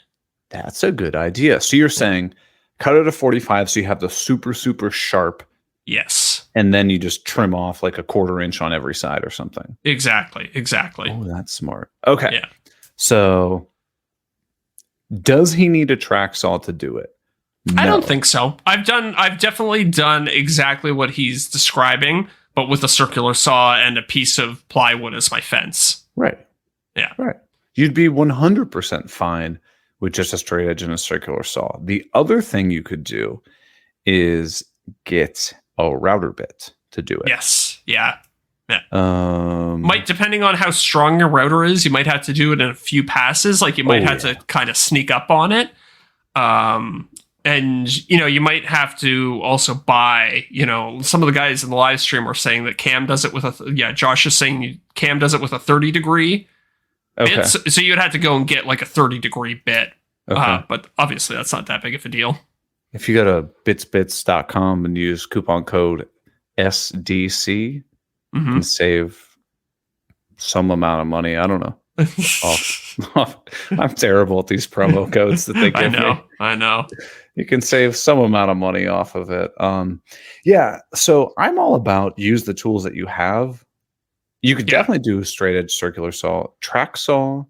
Speaker 1: That's a good idea. So you're saying cut it a 45 so you have the super, super sharp.
Speaker 2: Yes.
Speaker 1: And then you just trim off like a 1/4 inch on every side or something.
Speaker 2: Exactly.
Speaker 1: Oh, that's smart. Okay.
Speaker 2: Yeah.
Speaker 1: So does he need a track saw to do it? No.
Speaker 2: I don't think so. I've definitely done exactly what he's describing, but with a circular saw and a piece of plywood as my fence.
Speaker 1: Right.
Speaker 2: Yeah.
Speaker 1: Right. You'd be 100% fine with just a straight edge and a circular saw. The other thing you could do is get a router bit to do it.
Speaker 2: Yes. Yeah. Depending on how strong your router is, you might have to do it in a few passes. Like you might have to kind of sneak up on it. And you might have to also buy, some of the guys in the live stream are saying that Cam does it with Josh is saying Cam does it with a 30-degree
Speaker 1: Okay.
Speaker 2: bits. So you'd have to go and get like a 30-degree bit.
Speaker 1: Okay.
Speaker 2: But obviously that's not that big of a deal.
Speaker 1: If you go to bitsbits.com and use coupon code SDC, you
Speaker 2: Mhm.
Speaker 1: can save some amount of money. I don't know. I'm terrible at these promo codes that they give me.
Speaker 2: I know.
Speaker 1: You can save some amount of money off of it. Yeah. So I'm all about use the tools that you have. You could definitely do straight edge circular saw. Track saw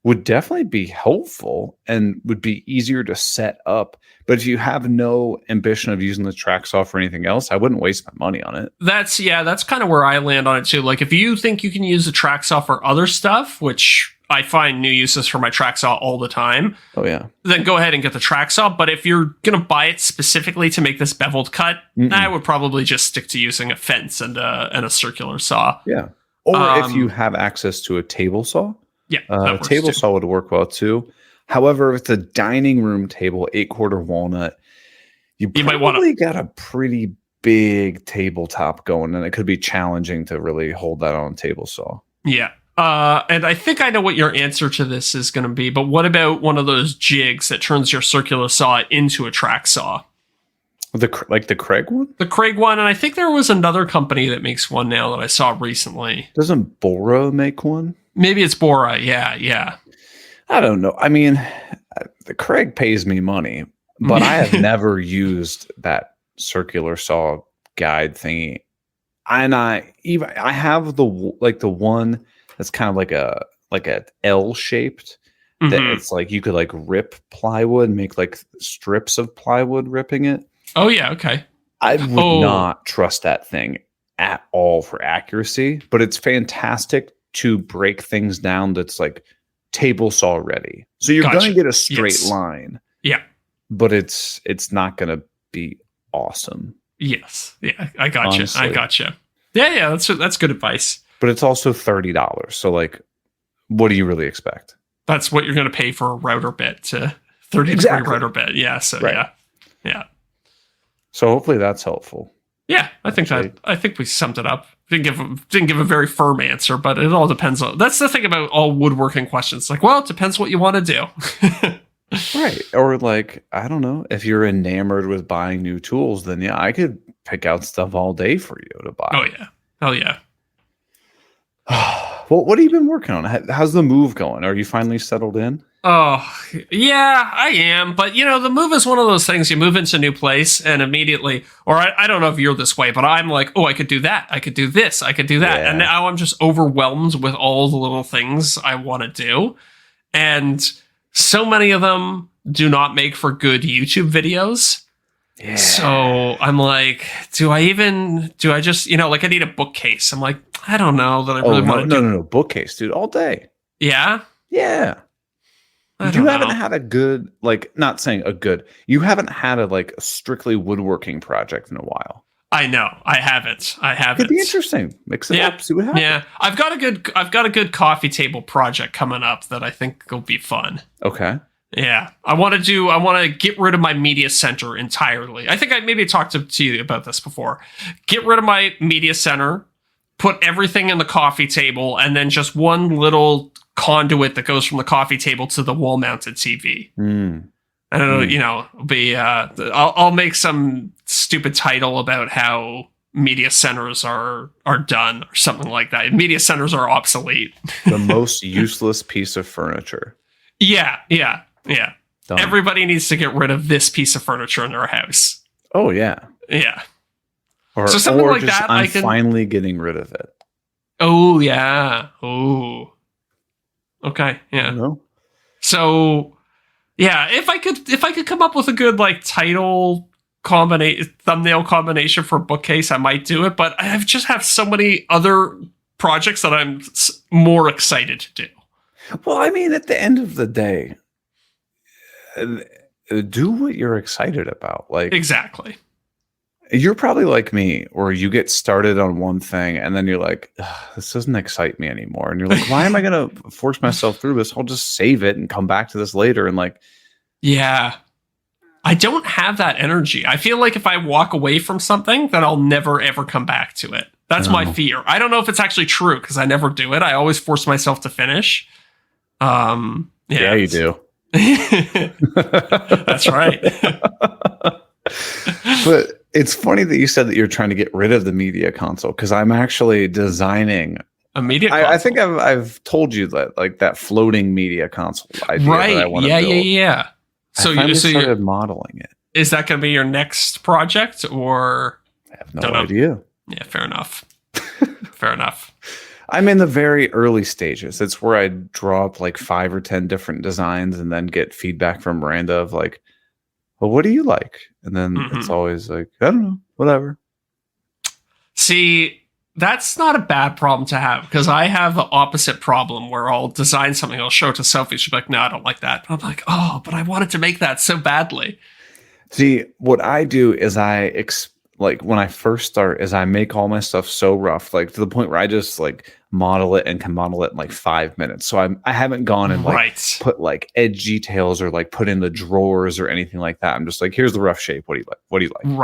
Speaker 1: would definitely be helpful and would be easier to set up. But if you have no ambition of using the track saw for anything else, I wouldn't waste my money on it.
Speaker 2: That's kind of where I land on it too. Like if you think you can use the track saw for other stuff, which I find new uses for my track saw all the time.
Speaker 1: Oh yeah.
Speaker 2: Then go ahead and get the track saw. But if you're going to buy it specifically to make this beveled cut, I would probably just stick to using a fence and a circular saw.
Speaker 1: Yeah. Or if you have access to a table saw.
Speaker 2: Yeah.
Speaker 1: Table saw would work well too. However, with the dining room table, 8-quarter walnut, you might want to got a pretty big tabletop going, and it could be challenging to really hold that on a table saw.
Speaker 2: Yeah. And I think I know what your answer to this is going to be, but what about one of those jigs that turns your circular saw into a track saw?
Speaker 1: The Craig one?
Speaker 2: The Craig one, and I think there was another company that makes one now that I saw recently.
Speaker 1: Doesn't Bora make one?
Speaker 2: Maybe it's Bora, yeah.
Speaker 1: I don't know. I mean, the Craig pays me money, but I have never used that circular saw guide thingy. And I have the one that's kind of like a L shaped. That it's like you could like rip plywood, make like strips of plywood ripping it.
Speaker 2: Oh yeah, okay.
Speaker 1: I would not trust that thing at all for accuracy, but it's fantastic to break things down that's like table saw ready. So you're going to get a straight line.
Speaker 2: Yeah.
Speaker 1: But it's not going to be awesome.
Speaker 2: Yes. Yeah, I got you. I got you. Yeah, that's good advice.
Speaker 1: But it's also $30. So like what do you really expect?
Speaker 2: That's what you're going to pay for a router bit to 30-degree router bit. Yeah, so yeah. So
Speaker 1: hopefully that's helpful.
Speaker 2: Yeah, I think we summed it up. Didn't give a very firm answer, but it all depends on. That's the thing about all woodworking questions. Like, well, it depends what you want to do.
Speaker 1: Right. Or like, I don't know, if you're enamored with buying new tools, then yeah, I could pick out stuff all day for you to buy.
Speaker 2: Oh yeah. Hell yeah.
Speaker 1: Well, what have you been working on? How's the move going? Are you finally settled in?
Speaker 2: Oh, yeah, I am. But, the move is one of those things. You move into a new place and immediately, or I don't know if you're this way, but I'm like, oh, I could do that. I could do this. I could do that. Yeah. And now I'm just overwhelmed with all the little things I want to do. And so many of them do not make for good YouTube videos. Yeah. So I'm like, do I just, like I need a bookcase. I'm like, I don't know that I really want to.
Speaker 1: No, bookcase, dude, all day.
Speaker 2: Yeah?
Speaker 1: Yeah. You haven't had a good, not saying a good, you haven't had a strictly woodworking project in a while.
Speaker 2: I know. I haven't.
Speaker 1: It'd be interesting. Mix it up, see what happens.
Speaker 2: Yeah. I've got a good coffee table project coming up that I think will be fun.
Speaker 1: Okay.
Speaker 2: Yeah. I want to get rid of my media center entirely. I think I maybe talked to you about this before. Get rid of my media center, put everything in the coffee table, and then just one little conduit that goes from the coffee table to the wall-mounted TV. I don't know, I'll make some stupid title about how media centers are done or something like that. Media centers are obsolete.
Speaker 1: The most useless piece of furniture.
Speaker 2: Yeah.
Speaker 1: Done.
Speaker 2: Everybody needs to get rid of this piece of furniture in their house.
Speaker 1: Oh yeah.
Speaker 2: Yeah.
Speaker 1: Or something like that. I'm finally getting rid of it.
Speaker 2: Oh yeah. Oh. Okay. Yeah. So, yeah, if I could come up with a good thumbnail combination for a bookcase, I might do it. But I just have so many other projects that I'm more excited to do.
Speaker 1: Well, I mean, at the end of the day, do what you're excited about.
Speaker 2: Exactly.
Speaker 1: You're probably like me, where you get started on one thing and then you're like, this doesn't excite me anymore. And you're like, why am I going to force myself through this? I'll just save it and come back to this later. And
Speaker 2: yeah, I don't have that energy. I feel like if I walk away from something, then I'll never, ever come back to it. That's my fear. I don't know if it's actually true because I never do it. I always force myself to finish.
Speaker 1: Yeah, you do.
Speaker 2: That's right.
Speaker 1: But it's funny that you said that you're trying to get rid of the media console because I'm actually designing
Speaker 2: a media console.
Speaker 1: I think I've told you that, like, that floating media console idea that I want to build.
Speaker 2: Yeah. So you
Speaker 1: started modeling it.
Speaker 2: Is that going to be your next project, or
Speaker 1: I have no idea.
Speaker 2: Yeah, fair enough. Fair enough.
Speaker 1: I'm in the very early stages. It's where I draw up like 5 or 10 different designs and then get feedback from Miranda of like, well, what do you like? And then it's always like, I don't know, whatever.
Speaker 2: See, that's not a bad problem to have because I have the opposite problem where I'll design something, I'll show it to Sophie. She'll be like, no, I don't like that. And I'm like, oh, but I wanted to make that so badly.
Speaker 1: See, what I do is like when I first start is I make all my stuff so rough, like to the point where I just like model it and can model it in like 5 minutes. So I haven't gone and like put like edge details or like put in the drawers or anything like that. I'm just like, here's the rough shape. What do you like? What do you like?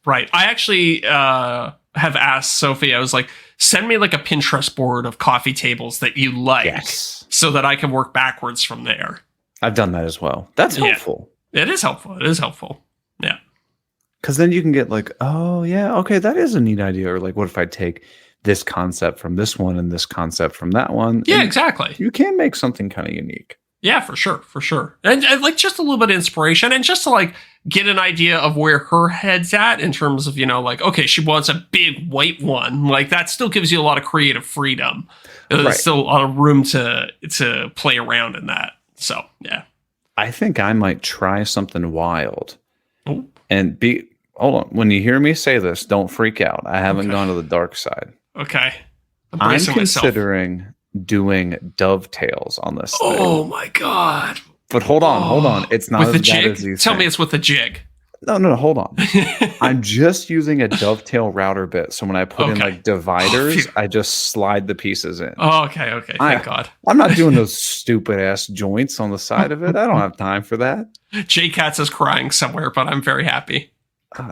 Speaker 2: Right. I actually have asked Sophie, I was like, send me like a Pinterest board of coffee tables that you like so that I can work backwards from there.
Speaker 1: I've done that as well. That's helpful.
Speaker 2: It is helpful. Yeah.
Speaker 1: Because then you can get like, oh, yeah, okay, that is a neat idea. Or like, what if I take this concept from this one and this concept from that one?
Speaker 2: Yeah,
Speaker 1: and
Speaker 2: exactly.
Speaker 1: You can make something kind of unique.
Speaker 2: Yeah, for sure. And like just a little bit of inspiration and just to like get an idea of where her head's at in terms of, like, okay, she wants a big white one. Like that still gives you a lot of creative freedom. There's still a lot of room to play around in that. So, yeah.
Speaker 1: I think I might try something wild.
Speaker 2: Ooh.
Speaker 1: And hold on. When you hear me say this, don't freak out. I haven't gone to the dark side.
Speaker 2: Okay.
Speaker 1: I'm considering doing dovetails on this thing.
Speaker 2: Oh my God.
Speaker 1: But hold on. It's not
Speaker 2: with
Speaker 1: as
Speaker 2: the
Speaker 1: bad
Speaker 2: jig?
Speaker 1: as these
Speaker 2: Tell
Speaker 1: things.
Speaker 2: me it's with a jig.
Speaker 1: No, hold on. I'm just using a dovetail router bit. So when I put in like dividers, I just slide the pieces in.
Speaker 2: Oh, okay. Thank God.
Speaker 1: I'm not doing those stupid ass joints on the side of it. I don't have time for that.
Speaker 2: J Katz is crying somewhere, but I'm very happy.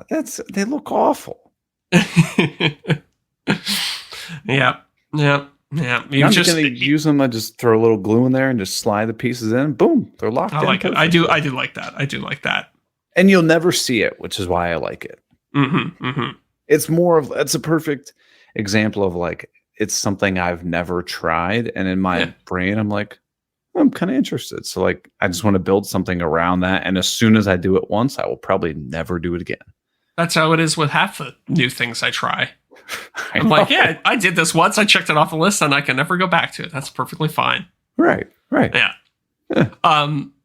Speaker 1: They look awful.
Speaker 2: Yeah.
Speaker 1: I'm just gonna use them. I just throw a little glue in there and just slide the pieces in. Boom, they're locked in.
Speaker 2: I like it. I do like that.
Speaker 1: And you'll never see it, which is why I like it. It's it's a perfect example of like, it's something I've never tried. And in my brain, I'm like, I'm kind of interested. So like, I just want to build something around that. And as soon as I do it once, I will probably never do it again.
Speaker 2: That's how it is with half the new things I try. I'm like, yeah, I did this once. I checked it off the list and I can never go back to it. That's perfectly fine.
Speaker 1: Right.
Speaker 2: Yeah.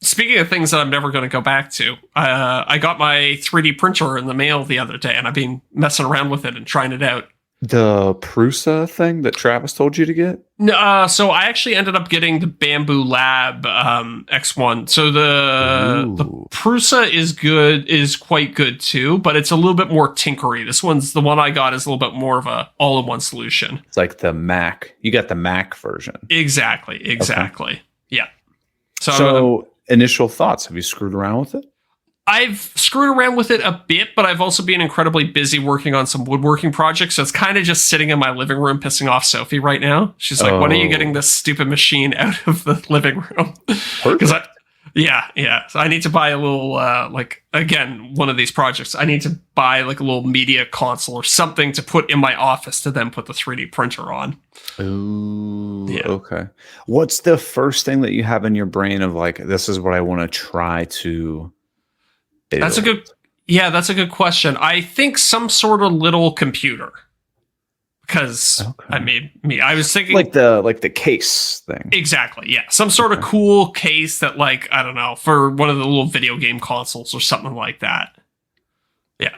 Speaker 2: Speaking of things that I'm never going to go back to, I got my 3D printer in the mail the other day and I've been messing around with it and trying it out.
Speaker 1: The Prusa thing that Travis told you to get?
Speaker 2: No, so I actually ended up getting the Bamboo Lab X1. So the Prusa is quite good too, but it's a little bit more tinkery. The one I got is a little bit more of a all-in-one solution.
Speaker 1: It's like the Mac. You got the Mac version.
Speaker 2: Exactly.
Speaker 1: Okay.
Speaker 2: Yeah.
Speaker 1: So initial thoughts, have you screwed around with it?
Speaker 2: I've screwed around with it a bit, but I've also been incredibly busy working on some woodworking projects. So it's kind of just sitting in my living room, pissing off Sophie right now. She's like, when are you getting this stupid machine out of the living room? Because So I need to buy a little, one of these projects. I need to buy like a little media console or something to put in my office to then put the 3D printer on.
Speaker 1: Ooh, yeah. Okay. What's the first thing that you have in your brain of like, this is what I want to try to build?
Speaker 2: That's a good question. I think some sort of little computer. Because I was thinking
Speaker 1: like the case thing.
Speaker 2: Exactly. Yeah. Some sort of cool case that like, I don't know, for one of the little video game consoles or something like that. Yeah.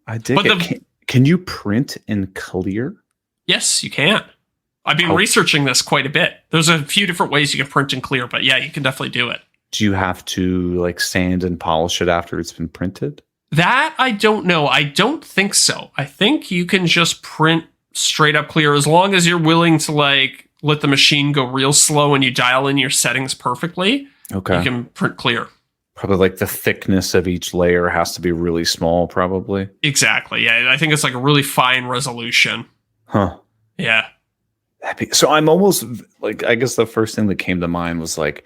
Speaker 1: I dig it. Can you print in clear?
Speaker 2: Yes, you can. I've been researching this quite a bit. There's a few different ways you can print in clear, but yeah, you can definitely do it.
Speaker 1: Do you have to like sand and polish it after it's been printed?
Speaker 2: That I don't know. I don't think so. I think you can just print straight up clear as long as you're willing to like let the machine go real slow and you dial in your settings perfectly. Okay. You can print clear.
Speaker 1: Probably like the thickness of each layer has to be really small, probably.
Speaker 2: Exactly. Yeah. I think it's like a really fine resolution.
Speaker 1: Huh.
Speaker 2: Yeah.
Speaker 1: So I'm almost like, I guess the first thing that came to mind was like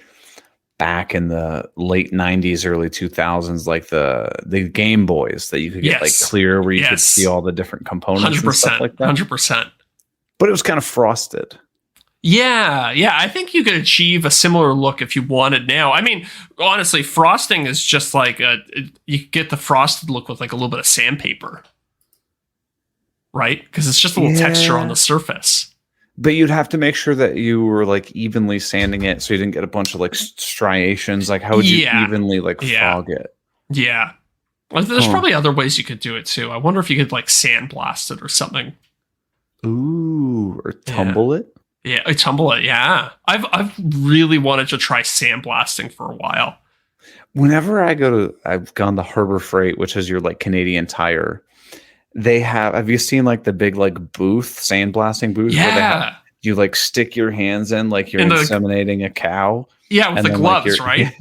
Speaker 1: back in the late 90s, early 2000s, like the Game Boys that you could get like
Speaker 2: Yes.
Speaker 1: clear where you could
Speaker 2: Yes.
Speaker 1: see all the different components and
Speaker 2: 100%.
Speaker 1: stuff like that.
Speaker 2: 100%.
Speaker 1: But it was kind of frosted.
Speaker 2: Yeah, yeah. I think you could achieve a similar look if you wanted now. I mean, honestly, frosting is just like you could get the frosted look with like a little bit of sandpaper, right? Because it's just a little texture on the surface.
Speaker 1: But you'd have to make sure that you were like evenly sanding it so you didn't get a bunch of like striations. Like, how would you evenly like fog it?
Speaker 2: Yeah. Well, there's probably other ways you could do it too. I wonder if you could like sandblast it or something.
Speaker 1: Ooh, or tumble it?
Speaker 2: Yeah, I tumble it. Yeah, I've really wanted to try sandblasting for a while.
Speaker 1: Whenever I've gone to Harbor Freight, which is your like Canadian Tire. They have you seen like the big like sandblasting booth?
Speaker 2: Yeah.
Speaker 1: Where they have, you like stick your hands in like you're inseminating a cow.
Speaker 2: Yeah, with the gloves, right?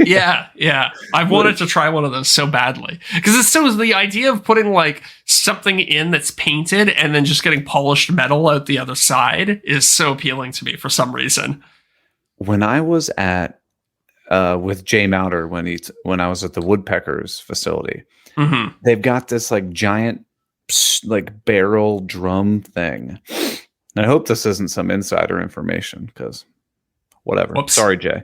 Speaker 2: Yeah. I've wanted to try one of those so badly because it's so the idea of putting like something in that's painted and then just getting polished metal out the other side is so appealing to me for some reason.
Speaker 1: When I was at with Jay Mouter when I was at the Woodpeckers facility, they've got this like giant like barrel drum thing. And I hope this isn't some insider information because whatever.
Speaker 2: Whoops.
Speaker 1: Sorry, Jay.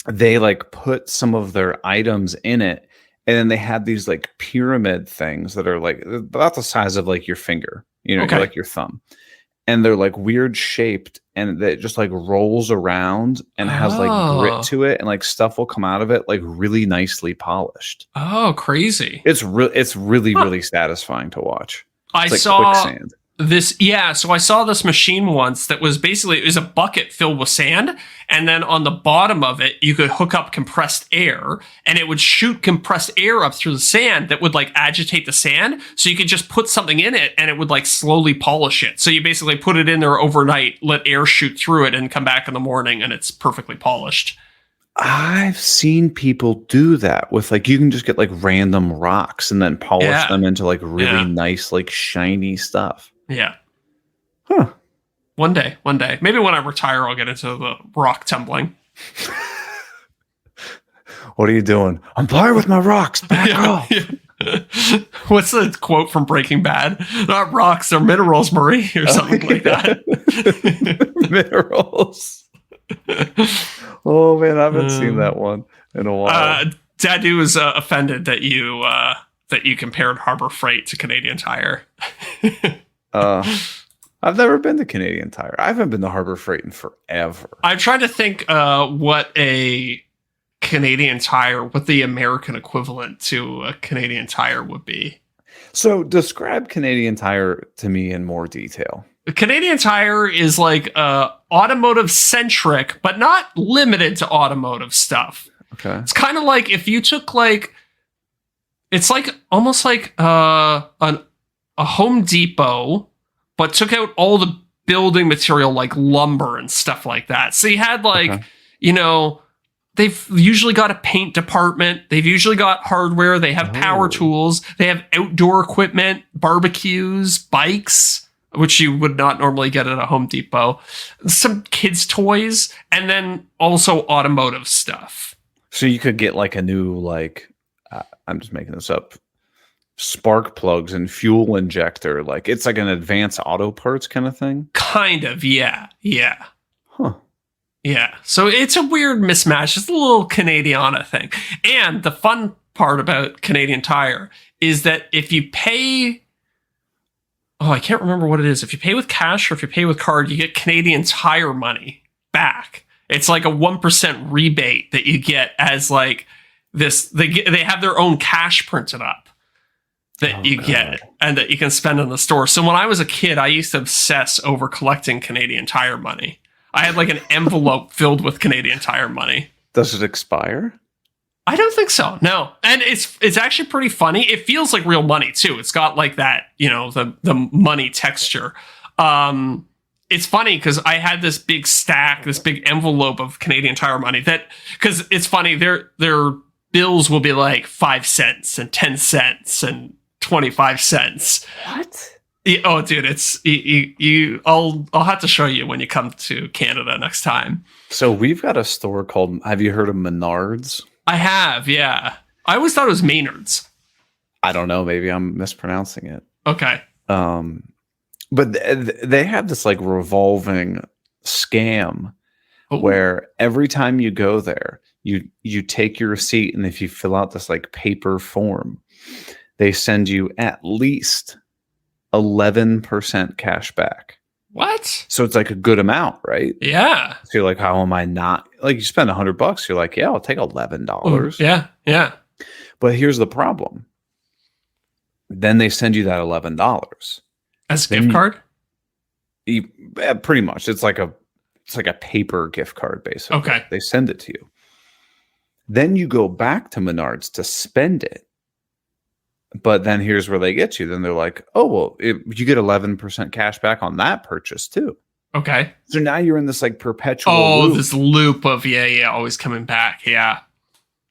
Speaker 1: They like put some of their items in it, and then they had these like pyramid things that are like about the size of like your finger, like your thumb. And they're like weird shaped, and it just like rolls around and has like grit to it, and like stuff will come out of it like really nicely polished.
Speaker 2: Oh, crazy.
Speaker 1: It's really satisfying to watch.
Speaker 2: I saw quicksand. So I saw this machine once that was basically, it was a bucket filled with sand, and then on the bottom of it, you could hook up compressed air, and it would shoot compressed air up through the sand that would like agitate the sand, so you could just put something in it, and it would like slowly polish it. So you basically put it in there overnight, let air shoot through it, and come back in the morning, and it's perfectly polished.
Speaker 1: I've seen people do that with like, you can just get like random rocks and then polish them into like really nice, like shiny stuff.
Speaker 2: Yeah.
Speaker 1: Huh.
Speaker 2: One day. Maybe when I retire, I'll get into the rock tumbling.
Speaker 1: What are you doing? I'm playing with my rocks. Back off.
Speaker 2: What's the quote from Breaking Bad? Not rocks, they're minerals, Marie, or something like that.
Speaker 1: Minerals. Oh man, I haven't seen that one in a while.
Speaker 2: Dadu is offended that you compared Harbor Freight to Canadian Tire.
Speaker 1: I've never been to Canadian Tire. I haven't been to Harbor Freight in forever.
Speaker 2: I'm trying to think what a Canadian Tire, what the American equivalent to a Canadian Tire would be.
Speaker 1: So describe Canadian Tire to me in more detail.
Speaker 2: Canadian Tire is like automotive centric, but not limited to automotive stuff.
Speaker 1: Okay.
Speaker 2: It's kind of like if you took like, it's like almost like a Home Depot, but took out all the building material like lumber and stuff like that. So you had like, they've usually got a paint department. They've usually got hardware. They have power tools. They have outdoor equipment, barbecues, bikes, which you would not normally get at a Home Depot, some kids' toys, and then also automotive stuff.
Speaker 1: So you could get like a new, like, I'm just making this up, spark plugs and fuel injector. Like it's like an advanced auto parts kind of thing.
Speaker 2: Kind of, yeah.
Speaker 1: Huh.
Speaker 2: Yeah. So it's a weird mismatch. It's a little Canadiana thing. And the fun part about Canadian Tire is that if you pay, I can't remember what it is. If you pay with cash or if you pay with card, you get Canadian Tire money back. It's like a 1% rebate that you get as like this. They have their own cash printed up that you get and that you can spend in the store. So when I was a kid, I used to obsess over collecting Canadian Tire money. I had like an envelope filled with Canadian Tire money.
Speaker 1: Does it expire?
Speaker 2: I don't think so. No. And it's actually pretty funny. It feels like real money too. It's got like that, the money texture. It's funny because I had this big stack, this big envelope of Canadian Tire money because it's funny, their bills will be like 5 cents and 10 cents and 25 cents.
Speaker 1: What?
Speaker 2: Oh, dude, it's I'll have to show you when you come to Canada next time.
Speaker 1: So we've got a store called, have you heard of Menards?
Speaker 2: I have, yeah. I always thought it was Maynard's.
Speaker 1: I don't know, maybe I'm mispronouncing it.
Speaker 2: Okay.
Speaker 1: But they have this like revolving scam
Speaker 2: Oh,
Speaker 1: where every time you go there, you take your receipt, and if you fill out this like paper form, they send you at least 11% cash back.
Speaker 2: what?
Speaker 1: So it's like a good amount, right?
Speaker 2: Yeah.
Speaker 1: So you're like, how am I not, like, you spend $100, you're like, yeah, I'll take $11.
Speaker 2: Yeah. Yeah.
Speaker 1: But here's the problem. Then they send you that $11.
Speaker 2: As a
Speaker 1: Then
Speaker 2: gift card?
Speaker 1: Pretty much. It's like a paper gift card, basically.
Speaker 2: Okay.
Speaker 1: They send it to you. Then you go back to Menards to spend it. But then here's where they get you. Then they're like, oh, well, you get 11% cash back on that purchase too.
Speaker 2: Okay.
Speaker 1: So now you're in this like perpetual loop,
Speaker 2: This loop of, always coming back. Yeah.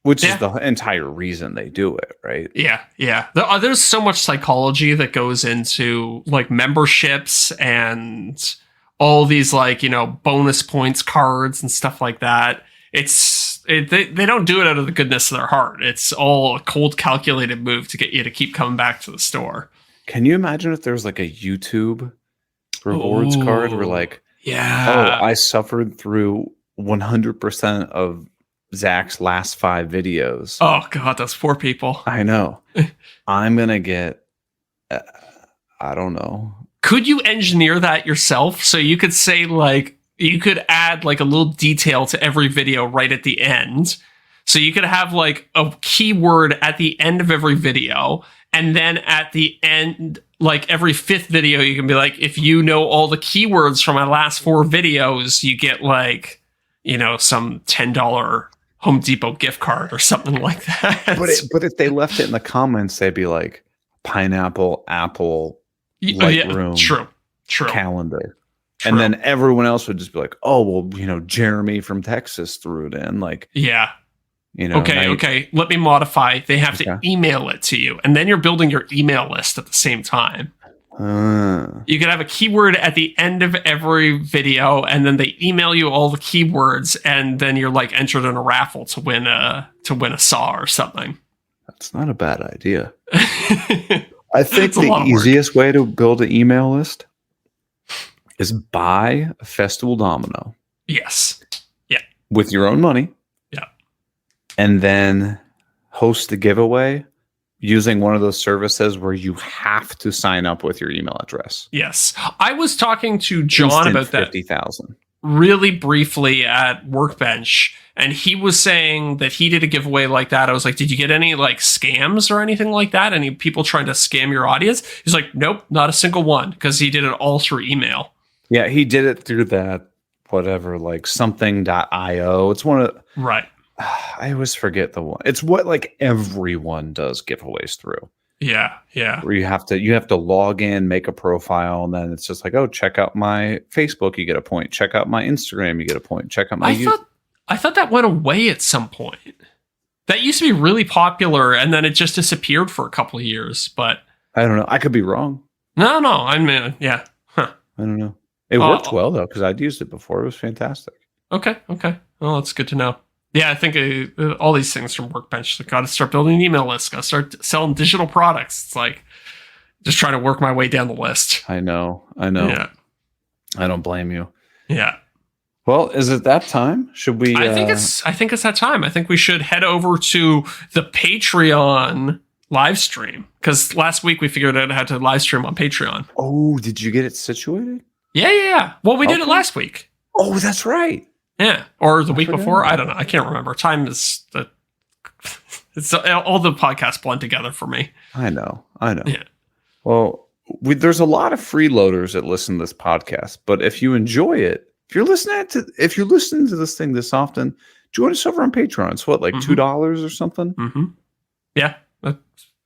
Speaker 1: which is the entire reason they do it, right?
Speaker 2: Yeah. Yeah. There's so much psychology that goes into like memberships and all these like, bonus points cards and stuff like that. They don't do it out of the goodness of their heart. It's all a cold, calculated move to get you to keep coming back to the store.
Speaker 1: Can you imagine if there was like a YouTube rewards card where like,
Speaker 2: yeah,
Speaker 1: oh, I suffered through 100% of Zach's last 5 videos.
Speaker 2: Oh God, those poor people.
Speaker 1: I know. I'm going to get, I don't know.
Speaker 2: Could you engineer that yourself? So you could say like, you could add like a little detail to every video right at the end. So you could have like a keyword at the end of every video. And then at the end, like every 5th video, you can be like, if you know all the keywords from my last 4 videos, you get like, some $10 Home Depot gift card or something like that.
Speaker 1: But if they left it in the comments, they'd be like pineapple, apple, Lightroom,
Speaker 2: true.
Speaker 1: calendar. True. And then everyone else would just be like, oh, well, Jeremy from Texas threw it in. Like,
Speaker 2: yeah. Okay. Let me modify. They have to email it to you. And then you're building your email list at the same time. You could have a keyword at the end of every video, and then they email you all the keywords, and then you're like entered in a raffle to win a saw or something.
Speaker 1: That's not a bad idea. I think the easiest way to build an email list is buy a festival domino.
Speaker 2: Yes. Yeah.
Speaker 1: With your own money.
Speaker 2: Yeah.
Speaker 1: And then host the giveaway using one of those services where you have to sign up with your email address.
Speaker 2: Yes. I was talking to John about that
Speaker 1: 50,000
Speaker 2: really briefly at Workbench, and he was saying that he did a giveaway like that. I was like, did you get any like scams or anything like that? Any people trying to scam your audience? He's like, nope, not a single one, because he did it all through email.
Speaker 1: Yeah, he did it through that whatever, like something.io. It's one of
Speaker 2: right.
Speaker 1: I always forget the one. It's what like everyone does giveaways through.
Speaker 2: Yeah.
Speaker 1: Where you have to log in, make a profile, and then it's just like, oh, check out my Facebook, you get a point. Check out my Instagram, you get a point. Check out my
Speaker 2: I thought that went away at some point. That used to be really popular, and then it just disappeared for a couple of years. But
Speaker 1: I don't know. I could be wrong.
Speaker 2: No. I mean, yeah. Huh.
Speaker 1: I don't know. It worked well though, because I'd used it before. It was fantastic.
Speaker 2: Okay. Well, that's good to know. Yeah, I think all these things from Workbench, got to start building an email list, got to start selling digital products. It's like just trying to work my way down the list.
Speaker 1: I know.
Speaker 2: Yeah.
Speaker 1: I don't blame you.
Speaker 2: Yeah.
Speaker 1: Well, is it that time? Should we?
Speaker 2: I think it's that time. I think we should head over to the Patreon live stream, because last week we figured out how to live stream on Patreon.
Speaker 1: Oh, did you get it situated?
Speaker 2: Yeah. Well, we did it last week.
Speaker 1: Oh, that's right.
Speaker 2: Yeah, or the week before. I don't know. I can't remember. Time is it's all the podcasts blend together for me. I know.
Speaker 1: Yeah. Well, there's a lot of freeloaders that listen to this podcast, but if you enjoy it, if you're listening to this thing this often, join us over on Patreon. It's what, like $2 or something?
Speaker 2: Mm-hmm. Yeah.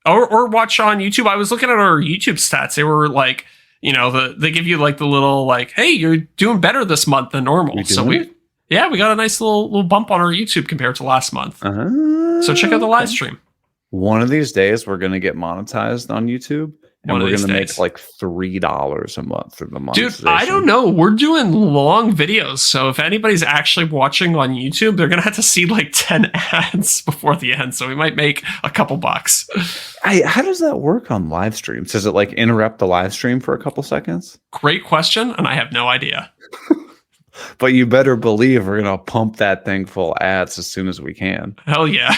Speaker 2: Or watch on YouTube. I was looking at our YouTube stats. They were like, they give you like the little like, hey, you're doing better this month than normal. So we got a nice little bump on our YouTube compared to last month. So check out the live stream.
Speaker 1: One of these days, we're going to get monetized on YouTube, And
Speaker 2: one of
Speaker 1: we're
Speaker 2: these
Speaker 1: going to
Speaker 2: days.
Speaker 1: make like $3 a month through the
Speaker 2: Dude,
Speaker 1: monetization.
Speaker 2: I don't know. We're doing long videos. So if anybody's actually watching on YouTube, they're going to have to see like 10 ads before the end. So we might make a couple bucks.
Speaker 1: How does that work on live streams? Does it like interrupt the live stream for a couple seconds?
Speaker 2: Great question. And I have no idea.
Speaker 1: But you better believe we're going to pump that thing full ads as soon as we can.
Speaker 2: Hell yeah.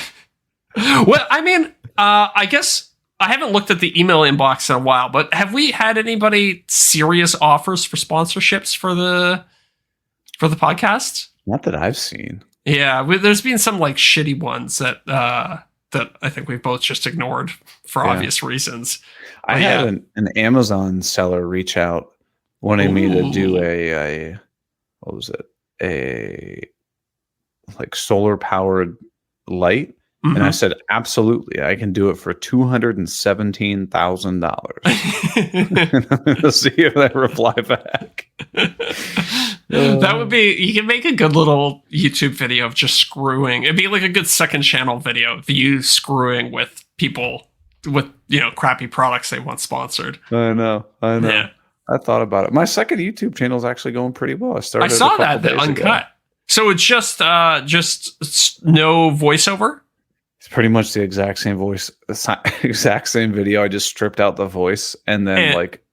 Speaker 2: Well, I mean, I guess I haven't looked at the email inbox in a while, but have we had anybody serious offers for sponsorships for the podcast?
Speaker 1: Not that I've seen.
Speaker 2: Yeah, there's been some like shitty ones that I think we've both just ignored for obvious reasons.
Speaker 1: I had an Amazon seller reach out wanting me to do a what was it? A like solar powered light. And I said, absolutely, I can do it for $217,000. Let's see if they reply back.
Speaker 2: That would be, you can make a good little YouTube video of just screwing. It'd be like a good second channel video of you screwing with people with, crappy products they want sponsored.
Speaker 1: I know.
Speaker 2: Yeah.
Speaker 1: I thought about it. My second YouTube channel is actually going pretty well. I
Speaker 2: saw that, the Uncut. Ago. So it's just no voiceover?
Speaker 1: It's pretty much the exact same voice, exact same video. I just stripped out the voice and then like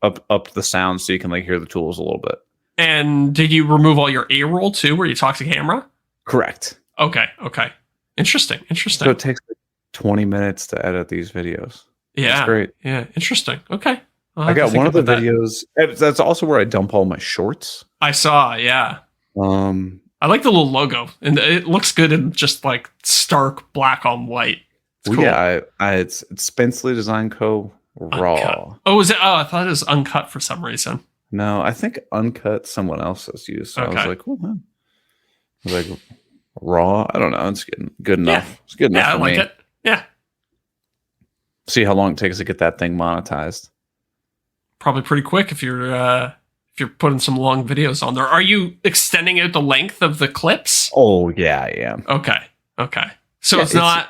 Speaker 1: up the sound so you can like hear the tools a little bit.
Speaker 2: And did you remove all your A-roll too, where you talk to camera?
Speaker 1: Correct.
Speaker 2: Okay. Interesting.
Speaker 1: So it takes like 20 minutes to edit these videos.
Speaker 2: Yeah.
Speaker 1: That's great.
Speaker 2: Yeah. Interesting. Okay.
Speaker 1: I got one of the videos. That's also where I dump all my shorts.
Speaker 2: I saw. Yeah. I like the little logo, and it looks good in just like stark black on white. It's cool.
Speaker 1: Yeah, it's Spenceley Design Co. Raw.
Speaker 2: Uncut. Oh, is it? Oh, I thought it was Uncut for some reason.
Speaker 1: No, I think Uncut someone else has used. So I was like, well, man. I was like, Raw. I don't know. It's getting good enough.
Speaker 2: Yeah.
Speaker 1: It's good enough.
Speaker 2: Yeah,
Speaker 1: for
Speaker 2: I like
Speaker 1: me.
Speaker 2: it. Yeah.
Speaker 1: See how long it takes to get that thing monetized.
Speaker 2: Probably pretty quick if you're putting some long videos on there. Are you extending out the length of the clips?
Speaker 1: Oh yeah, I am.
Speaker 2: Okay. So it's not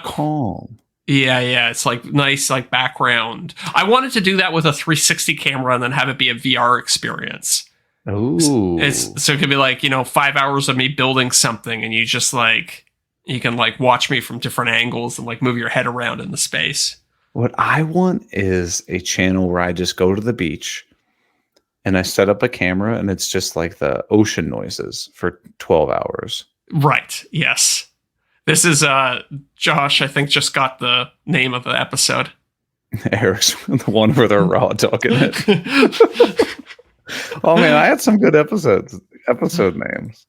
Speaker 1: calm.
Speaker 2: Yeah. It's like nice, like background. I wanted to do that with a 360 camera and then have it be a VR experience.
Speaker 1: Ooh.
Speaker 2: So it could be like, 5 hours of me building something and you just like, you can like watch me from different angles and like move your head around in the space.
Speaker 1: What I want is a channel where I just go to the beach and I set up a camera and it's just like the ocean noises for 12 hours.
Speaker 2: Right. Yes. This is Josh, I think, just got the name of the episode.
Speaker 1: Eric's the one where they're raw dogging it. Oh man, I had some good episode names.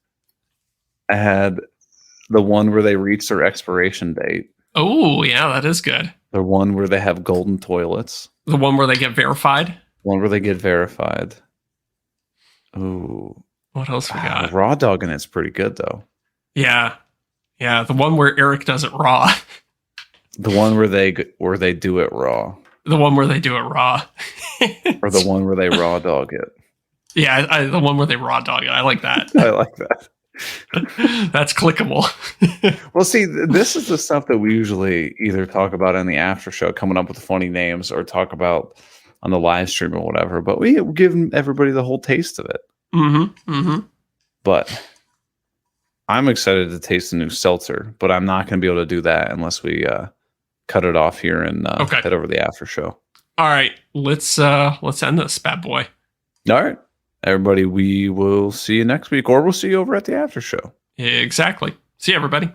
Speaker 1: I had the one where they reach their expiration date.
Speaker 2: Oh, yeah, that is good.
Speaker 1: The one where they have golden toilets.
Speaker 2: The one where they get verified.
Speaker 1: One where they get verified. Ooh.
Speaker 2: What else we got?
Speaker 1: Raw dogging it's pretty good though.
Speaker 2: Yeah. The one where Eric does it raw.
Speaker 1: The one where they do it raw.
Speaker 2: The one where they do it raw.
Speaker 1: Or the one where they raw dog it.
Speaker 2: Yeah, the one where they raw dog it. I like that.
Speaker 1: I like that.
Speaker 2: That's clickable.
Speaker 1: Well, see, this is the stuff that we usually either talk about in the after show, coming up with funny names, or talk about on the live stream or whatever. But we give everybody the whole taste of it. But I'm excited to taste the new seltzer, but I'm not going to be able to do that unless we cut it off here and head over the after show.
Speaker 2: All right, let's end this bad boy.
Speaker 1: All right, everybody, we will see you next week, or we'll see you over at the after show.
Speaker 2: Exactly. See you, everybody.